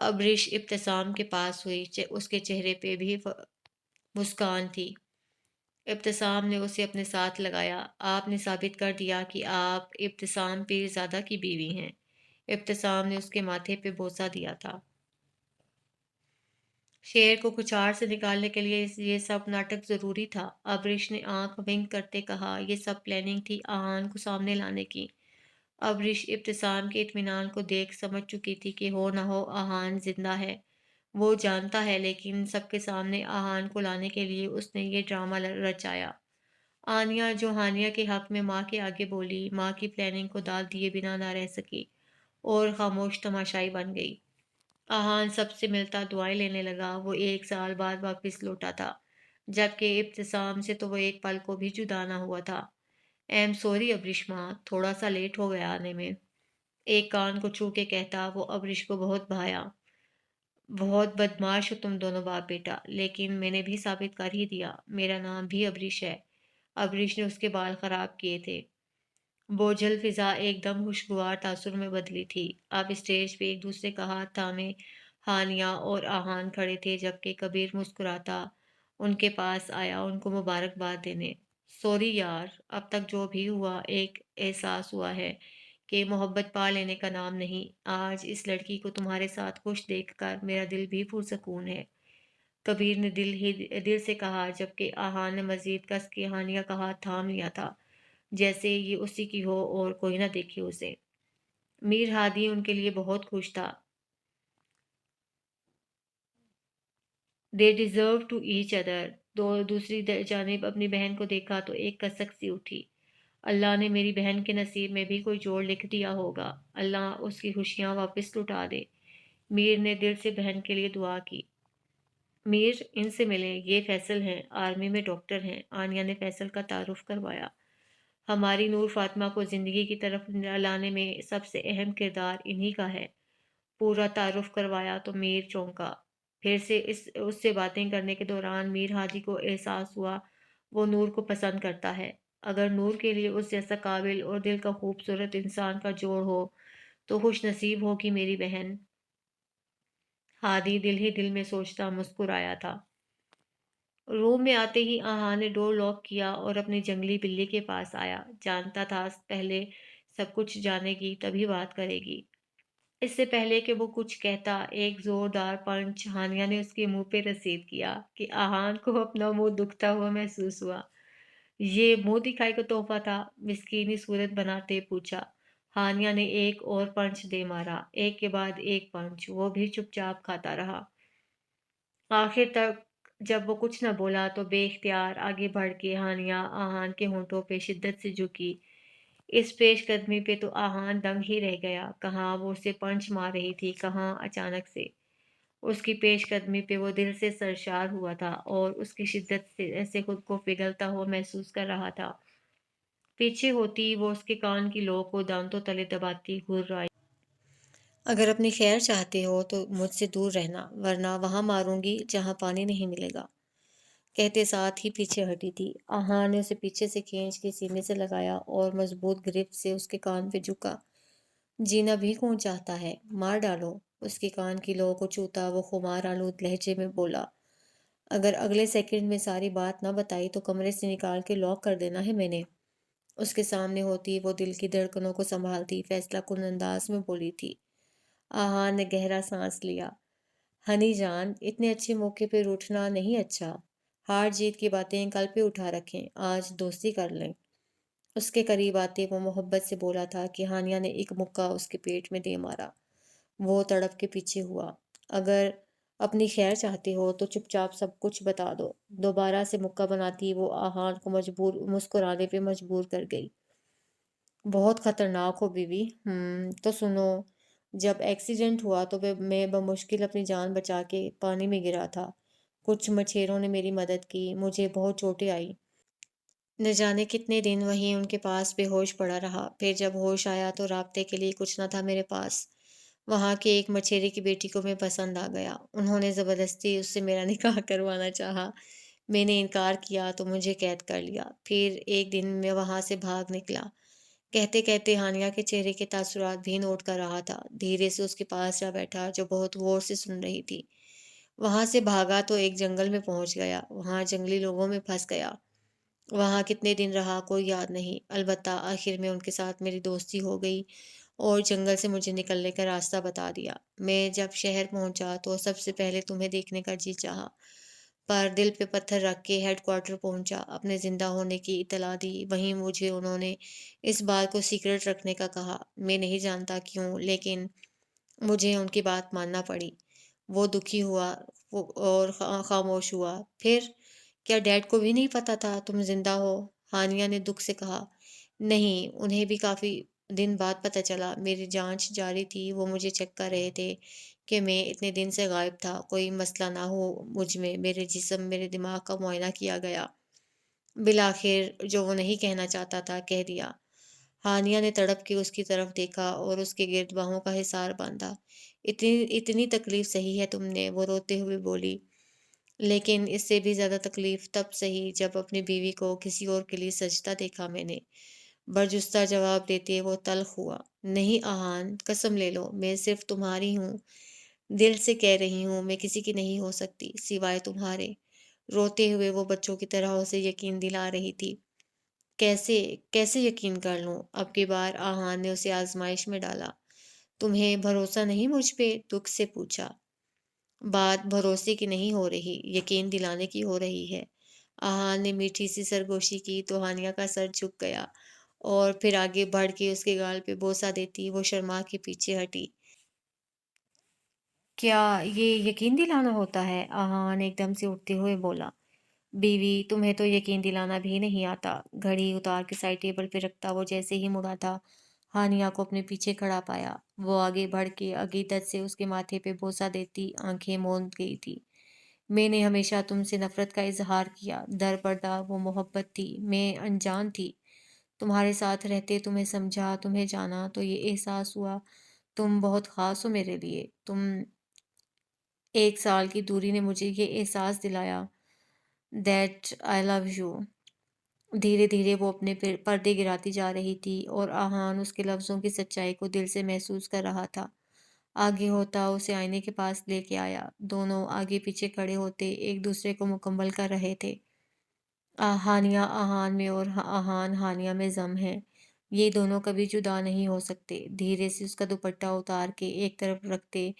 ابرش ابتسام کے پاس ہوئی، اس کے چہرے پہ بھی مسکان تھی۔ ابتسام نے اسے اپنے ساتھ لگایا۔ آپ نے ثابت کر دیا کہ آپ ابتسام پیر زادہ کی بیوی ہیں۔ ابتسام نے اس کے ماتھے پہ بوسہ دیا تھا۔ شیر کو کچھار سے نکالنے کے لیے یہ سب ناٹک ضروری تھا۔ ابرش نے آنکھ ونک کرتے کہا، یہ سب پلاننگ تھی آہان کو سامنے لانے کی۔ ابرش ابتسام کے اطمینان کو دیکھ سمجھ چکی تھی کہ ہو نہ ہو آہان زندہ ہے۔ وہ جانتا ہے، لیکن سب کے سامنے آہان کو لانے کے لیے اس نے یہ ڈرامہ رچایا۔ آنیا جو ہانیہ کے حق میں ماں کے آگے بولی، ماں کی پلاننگ کو داد دیے بنا نہ رہ سکی اور خاموش تماشائی بن گئی۔ آہان سب سے ملتا دعائیں لینے لگا۔ وہ 1 سال بعد واپس لوٹا تھا، جبکہ ابتسام سے تو وہ ایک پل کو بھی جدا نہ ہوا تھا۔ ایم سوری ابرش ماں، تھوڑا سا لیٹ ہو گیا آنے میں، ایک کان کو چھو کے کہتا۔ وہ ابرش کو بہت بھایا۔ بہت بدماش ہو تم دونوں باپ بیٹا، لیکن میں نے بھی ثابت کر ہی دیا، میرا نام بھی ابرش ہے۔ ابرش نے اس کے بال خراب کیے تھے۔ بوجھل فضا ایک دم خوشگوار تاثر میں بدلی تھی۔ اب اسٹیج پہ ایک دوسرے کا ہاتھ تھامے ہانیہ اور آہان کھڑے تھے، جبکہ کبیر مسکراتا ان کے پاس آیا ان کو مبارکباد دینے۔ سوری یار، اب تک جو بھی ہوا ایک احساس ہوا ہے کہ محبت پا لینے کا نام نہیں۔ آج اس لڑکی کو تمہارے ساتھ خوش دیکھ کر میرا دل بھی پرسکون ہے۔ کبیر نے دل سے کہا، جبکہ آہان نے مزید کس کے ہانیہ کا ہاتھ تھام لیا تھا، جیسے یہ اسی کی ہو اور کوئی نہ دیکھے اسے۔ میر ہادی ان کے لیے بہت خوش تھا۔ They deserve to each other. دوسری جانب اپنی بہن کو دیکھا تو ایک کسک سی اٹھی۔ اللہ نے میری بہن کے نصیب میں بھی کوئی جوڑ لکھ دیا ہوگا۔ اللہ اس کی خوشیاں واپس لوٹا دے۔ میر نے دل سے بہن کے لیے دعا کی۔ میر، ان سے ملیں، یہ فیصل ہیں، آرمی میں ڈاکٹر ہیں۔ آنیا نے فیصل کا تعارف کروایا۔ ہماری نور فاطمہ کو زندگی کی طرف لانے میں سب سے اہم کردار انہی کا ہے۔ پورا تعارف کروایا تو میر چونکا۔ پھر سے اس سے باتیں کرنے کے دوران میر ہادی کو احساس ہوا وہ نور کو پسند کرتا ہے۔ اگر نور کے لیے اس جیسا قابل اور دل کا خوبصورت انسان کا جوڑ ہو تو خوش نصیب ہوگی میری بہن۔ ہادی دل ہی دل میں سوچتا مسکرایا تھا۔ روم میں آتے ہی آہا نے ڈور لاک کیا اور اپنی جنگلی بلی کے پاس آیا۔ جانتا تھا پہلے سب کچھ جانے گی تبھی بات کرے گی۔ اس سے پہلے کہ وہ کچھ کہتا، ایک زوردار پنچ ہانیہ نے اس کے منہ پہ رسید کیا کہ آہان کو اپنا منہ دکھتا ہوا محسوس ہوا۔ یہ منہ دکھائی کا تحفہ تھا؟ مسکینی صورت بناتے پوچھا۔ ہانیہ نے ایک اور پنچ دے مارا، ایک کے بعد ایک پنچ، وہ بھی چپ چاپ کھاتا رہا۔ آخر تک جب وہ کچھ نہ بولا تو بے اختیار آگے بڑھ کے ہانیہ آہان کے ہونٹوں پہ شدت سے جھکی۔ اس پیش قدمی پہ تو آہان دنگ ہی رہ گیا۔ کہاں وہ اسے پنچ مار رہی تھی، کہاں اچانک سے اس کی پیش قدمی پہ وہ دل سے سرشار ہوا تھا اور اس کی شدت سے ایسے خود کو پگھلتا ہوا محسوس کر رہا تھا۔ پیچھے ہوتی وہ اس کے کان کی لو کو دانتوں تلے دباتی گھر آئی۔ اگر اپنی خیر چاہتے ہو تو مجھ سے دور رہنا، ورنہ وہاں ماروں گی جہاں پانی نہیں ملے گا، کہتے ساتھ ہی پیچھے ہٹی تھی۔ آہا نے اسے پیچھے سے کھینچ کے سینے سے لگایا اور مضبوط گرفت سے اس کے کان پہ جھکا۔ جینا بھی کون چاہتا ہے، مار ڈالو۔ اس کے کان کی لو کو چھوتا وہ خمار آلود لہجے میں بولا، اگر اگلے سیکنڈ میں ساری بات نہ بتائی تو کمرے سے نکال کے لاک کر دینا ہے میں نے۔ اس کے سامنے ہوتی وہ دل کی دھڑکنوں کو سنبھالتی فیصلہ کن انداز میں بولی تھی۔ آہا نے گہرا سانس لیا۔ ہنی جان، اتنے اچھے موقع پہ روٹھنا نہیں اچھا۔ ہار جیت کی باتیں کل پہ اٹھا رکھیں، آج دوستی کر لیں۔ اس کے قریب آتے وہ محبت سے بولا تھا کہ ہانیہ نے ایک مکہ اس کے پیٹ میں دے مارا۔ وہ تڑپ کے پیچھے ہوا۔ اگر اپنی خیر چاہتے ہو تو چپ چاپ سب کچھ بتا دو۔ دوبارہ سے مکہ بناتی وہ آہان کو مسکرانے پہ مجبور کر گئی۔ بہت خطرناک ہو بیوی۔ تو سنو، جب ایکسیڈنٹ ہوا تو میں بمشکل اپنی جان بچا کے پانی میں گرا تھا۔ کچھ مچھیروں نے میری مدد کی، مجھے بہت چوٹیں آئی۔ نہ جانے کتنے دن وہیں ان کے پاس بے ہوش پڑا رہا۔ پھر جب ہوش آیا تو رابطے کے لیے کچھ نہ تھا میرے پاس۔ وہاں کے ایک مچھیرے کی بیٹی کو میں پسند آ گیا۔ انہوں نے زبردستی اس سے میرا نکاح کروانا چاہا۔ میں نے انکار کیا تو مجھے قید کر لیا۔ پھر ایک دن میں وہاں سے بھاگ نکلا۔ کہتے کہتے ہانیہ کے چہرے کے تاثرات بھی نوٹ کر رہا تھا۔ دھیرے سے اس کے پاس جا بیٹھا جو بہت غور سے سن رہی تھی۔ وہاں سے بھاگا تو ایک جنگل میں پہنچ گیا۔ وہاں جنگلی لوگوں میں پھنس گیا۔ وہاں کتنے دن رہا کوئی یاد نہیں، البتہ آخر میں ان کے ساتھ میری دوستی ہو گئی اور جنگل سے مجھے نکلنے کا راستہ بتا دیا۔ میں جب شہر پہنچا تو سب سے پہلے تمہیں دیکھنے کا جی چاہا، پر دل پہ پتھر رکھ کے ہیڈ کوارٹر پہنچا، اپنے زندہ ہونے کی اطلاع دی۔ وہیں مجھے انہوں نے اس بات کو سیکرٹ رکھنے کا کہا۔ میں نہیں جانتا کیوں، لیکن مجھے ان کی بات ماننا پڑی۔ وہ دکھی ہوا اور خاموش ہوا۔ پھر کیا ڈیڈ کو بھی نہیں پتا تھا تم زندہ ہو؟ ہانیہ نے دکھ سے کہا۔ نہیں، انہیں بھی کافی دن بعد پتہ چلا۔ میری جانچ جاری تھی، وہ مجھے چیک کر رہے تھے کہ میں اتنے دن سے غائب تھا، کوئی مسئلہ نہ ہو مجھ میں۔ میرے جسم، میرے دماغ کا معائنہ کیا گیا۔ بالآخر جو وہ نہیں کہنا چاہتا تھا کہہ دیا۔ ہانیہ نے تڑپ کے اس کی طرف دیکھا اور اس کے گرد باہوں کا حصار باندھا۔ اتنی تکلیف سہی ہے تم نے، وہ روتے ہوئے بولی۔ لیکن اس سے بھی زیادہ تکلیف تب سہی جب اپنی بیوی کو کسی اور کے لیے سجدہ دیکھا میں نے۔ برجستہ جواب دیتے وہ تلخ ہوا۔ نہیں آہان، قسم لے لو، میں صرف تمہاری ہوں، دل سے کہہ رہی ہوں، میں کسی کی نہیں ہو سکتی سوائے تمہارے۔ روتے ہوئے وہ بچوں کی طرح اسے یقین دلا رہی تھی۔ کیسے کیسے یقین کر لوں؟ اب کی بار آہان نے اسے آزمائش میں ڈالا۔ تمہیں بھروسہ نہیں مجھ پہ؟ دکھ سے پوچھا۔ بات بھروسے کی نہیں ہو رہی، یقین دلانے کی ہو رہی ہے۔ آہان نے میٹھی سی سرگوشی کی تو ہانیہ کا سر جھک گیا اور پھر آگے بڑھ کے اس کے گال پہ بوسہ دیتی وہ شرما کے پیچھے ہٹی۔ کیا یہ یقین دلانا ہوتا ہے؟ آہان ایک دم سے اٹھتے ہوئے بولا۔ بیوی، تمہیں تو یقین دلانا بھی نہیں آتا۔ گھڑی اتار کے سائڈ ٹیبل پہ رکھتا وہ جیسے ہی مڑا تھا ہانیہ کو اپنے پیچھے کھڑا پایا۔ وہ آگے بڑھ کے عقیدت سے اس کے ماتھے پہ بوسہ دیتی آنکھیں موند گئی تھی۔ میں نے ہمیشہ تم سے نفرت کا اظہار کیا، در پردہ وہ محبت تھی، میں انجان تھی۔ تمہارے ساتھ رہتے تمہیں سمجھا، تمہیں جانا تو یہ احساس ہوا تم بہت خاص ہو میرے لیے۔ 1 سال کی دوری نے مجھے یہ احساس دلایا دیٹ آئی لو یو۔ دھیرے دھیرے وہ اپنے پردے گراتی جا رہی تھی اور آہان اس کے لفظوں کی سچائی کو دل سے محسوس کر رہا تھا۔ آگے ہوتا اسے آئینے کے پاس لے کے آیا۔ دونوں آگے پیچھے کھڑے ہوتے ایک دوسرے کو مکمل کر رہے تھے۔ ہانیہ آہان میں اور آہان ہانیہ میں ضم ہے۔ یہ دونوں کبھی جدا نہیں ہو سکتے۔ دھیرے سے اس کا دوپٹہ اتار کے ایک طرف رکھتے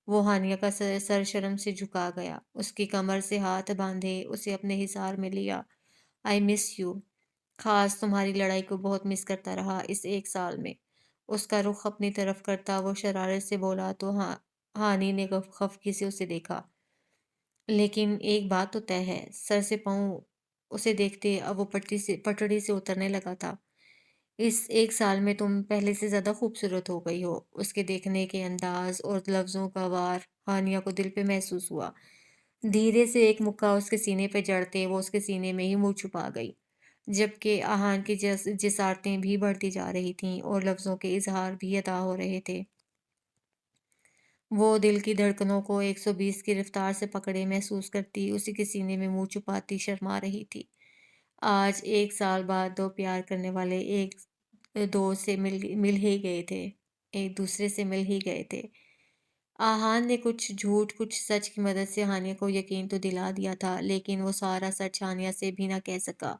وہ ہانیہ کا سر شرم سے جھکا گیا۔ اس کی کمر سے ہاتھ باندھے اسے اپنے حصار میں لیا۔ آئی مس یو، خاص تمہاری لڑائی کو بہت مس کرتا رہا اس 1 سال میں۔ اس کا رخ اپنی طرف کرتا وہ شرارت سے بولا تو ہانی نے خفگی سے اسے دیکھا۔ لیکن ایک بات تو طے ہے، سر سے پاؤں اسے دیکھتے اب وہ پٹڑی سے اترنے لگا تھا۔ اس 1 سال میں تم پہلے سے زیادہ خوبصورت ہو گئی ہو۔ اس کے دیکھنے کے انداز اور لفظوں کا وار ہانیہ کو دل پہ محسوس ہوا۔ دھیرے سے ایک مکہ اس کے سینے پہ جڑتے وہ اس کے سینے میں ہی منہ چھپا گئی، جبکہ آہان کی جسارتیں بھی بڑھتی جا رہی تھیں اور لفظوں کے اظہار بھی ادا ہو رہے تھے۔ وہ دل کی دھڑکنوں کو 120 کی رفتار سے پکڑے محسوس کرتی اسی کے سینے میں منہ چھپاتی شرما رہی تھی۔ آج 1 سال بعد دو پیار کرنے والے ایک دوسرے سے مل ہی گئے تھے۔ آہان نے کچھ جھوٹ کچھ سچ کی مدد سے ہانیہ کو یقین تو دلا دیا تھا، لیکن وہ سارا سچ ہانیہ سے بھی نہ کہہ سکا۔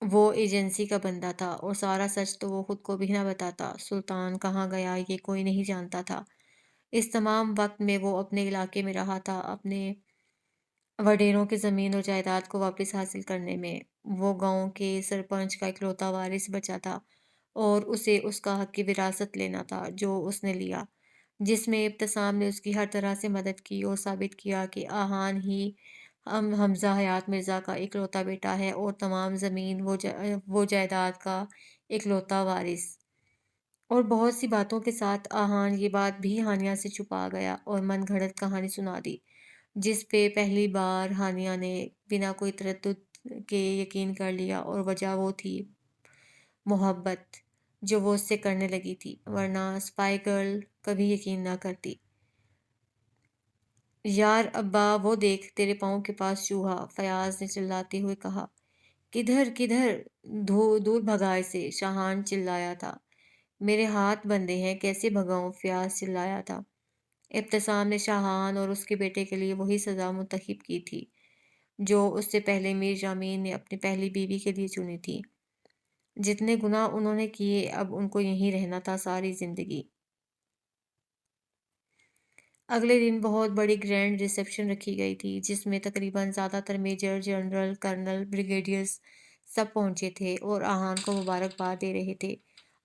وہ ایجنسی کا بندہ تھا اور سارا سچ تو وہ خود کو بھی نہ بتاتا۔ سلطان کہاں گیا یہ کوئی نہیں جانتا تھا۔ اس تمام وقت میں وہ اپنے علاقے میں رہا تھا، اپنے وڈیروں کی زمین اور جائیداد کو واپس حاصل کرنے میں۔ وہ گاؤں کے سرپنچ کا اکلوتا وارث بچا تھا اور اسے اس کا حق کی وراثت لینا تھا جو اس نے لیا، جس میں ابتسام نے اس کی ہر طرح سے مدد کی اور ثابت کیا کہ آہان ہی حمزہ حیات مرزا کا اکلوتا بیٹا ہے اور تمام زمین وہ جائیداد کا اکلوتا وارث۔ اور بہت سی باتوں کے ساتھ آہان یہ بات بھی ہانیہ سے چھپا گیا اور من گھڑت کہانی سنا دی، جس پہ پہلی بار ہانیہ نے بنا کوئی تردد کے یقین کر لیا، اور وجہ وہ تھی محبت جو وہ اس سے کرنے لگی تھی، ورنہ اسپائی گرل کبھی یقین نہ کرتی۔ یار ابا، وہ دیکھ تیرے پاؤں کے پاس چوہا، فیاض نے چلاتے ہوئے کہا۔ کدھر کدھر دور بھگا اسے، شاہان چلایا تھا۔ میرے ہاتھ بندھے ہیں، کیسے بھگاؤں، فیاض چلایا تھا۔ ابتسام نے شاہان اور اس کے بیٹے کے لیے وہی سزا منتخب کی تھی جو اس سے پہلے میر جامین نے اپنی پہلی بیوی کے لیے چنی تھی۔ جتنے گناہ انہوں نے کیے، اب ان کو یہیں رہنا تھا ساری زندگی۔ اگلے دن بہت بڑی گرینڈ ریسیپشن رکھی گئی تھی جس میں تقریباً زیادہ تر میجر، جنرل، کرنل، بریگیڈیئرز سب پہنچے تھے اور آہان کو مبارکباد دے رہے تھے۔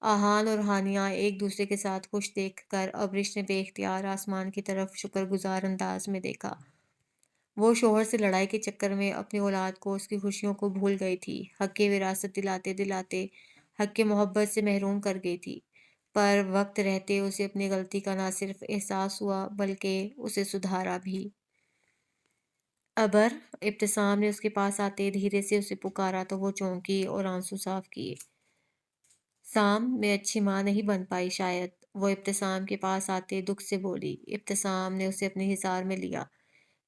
آہان اور ہانیہ ایک دوسرے کے ساتھ خوش دیکھ کر ابرش نے بے اختیار آسمان کی طرف شکر گزار انداز میں دیکھا۔ وہ شوہر سے لڑائی کے چکر میں اپنی اولاد کو اس کی خوشیوں کو بھول گئی تھی، حق وراثت دلاتے دلاتے حق محبت سے محروم کر گئی تھی۔ پر وقت رہتے اسے اپنی غلطی کا نہ صرف احساس ہوا بلکہ اسے سدھارا بھی۔ ابر، ابتسام نے اس کے پاس آتے دھیرے سے اسے پکارا تو وہ چونکی اور آنسو صاف کیے۔ سام، میں اچھی ماں نہیں بن پائی شاید، وہ ابتسام کے پاس آتے دکھ سے بولی۔ ابتسام نے اسے اپنے حصار میں لیا۔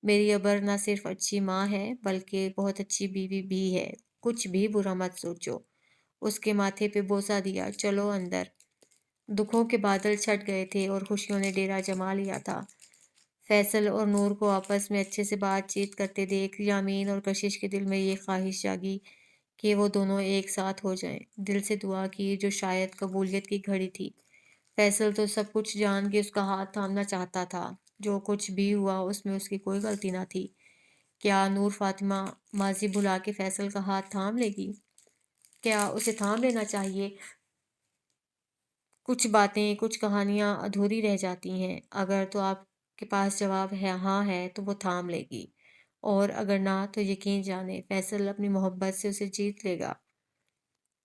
میری ابر نہ صرف اچھی ماں ہے بلکہ بہت اچھی بیوی بھی ہے، کچھ بھی برا مت سوچو۔ اس کے ماتھے پہ بوسہ دیا۔ چلو اندر۔ دکھوں کے بادل چھٹ گئے تھے اور خوشیوں نے ڈیرا جما لیا تھا۔ فیصل اور نور کو آپس میں اچھے سے بات چیت کرتے دیکھ یامین اور کشش کے دل میں یہ خواہش جاگی کہ وہ دونوں ایک ساتھ ہو جائیں۔ دل سے دعا کی جو شاید قبولیت کی گھڑی تھی۔ فیصل تو سب کچھ جان کے اس کا ہاتھ تھامنا چاہتا تھا۔ جو کچھ بھی ہوا اس میں اس کی کوئی غلطی نہ تھی۔ کیا نور فاطمہ ماضی بھلا کے فیصل کا ہاتھ تھام لے گی؟ کیا اسے تھام لینا چاہیے؟ کچھ باتیں، کچھ کہانیاں ادھوری رہ جاتی ہیں۔ اگر تو آپ کے پاس جواب ہے ہاں ہے تو وہ تھام لے گی، اور اگر نہ تو یقین جانے فیصل اپنی محبت سے اسے جیت لے گا۔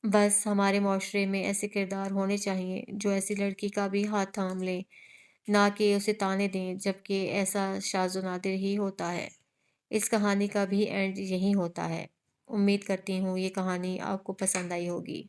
بس ہمارے معاشرے میں ایسے کردار ہونے چاہیے جو ایسی لڑکی کا بھی ہاتھ تھام لیں، نہ کہ اسے تانے دیں، جبکہ ایسا شاذ و نادر ہی ہوتا ہے۔ اس کہانی کا بھی اینڈ یہی ہوتا ہے۔ امید کرتی ہوں یہ کہانی آپ کو پسند آئی ہوگی۔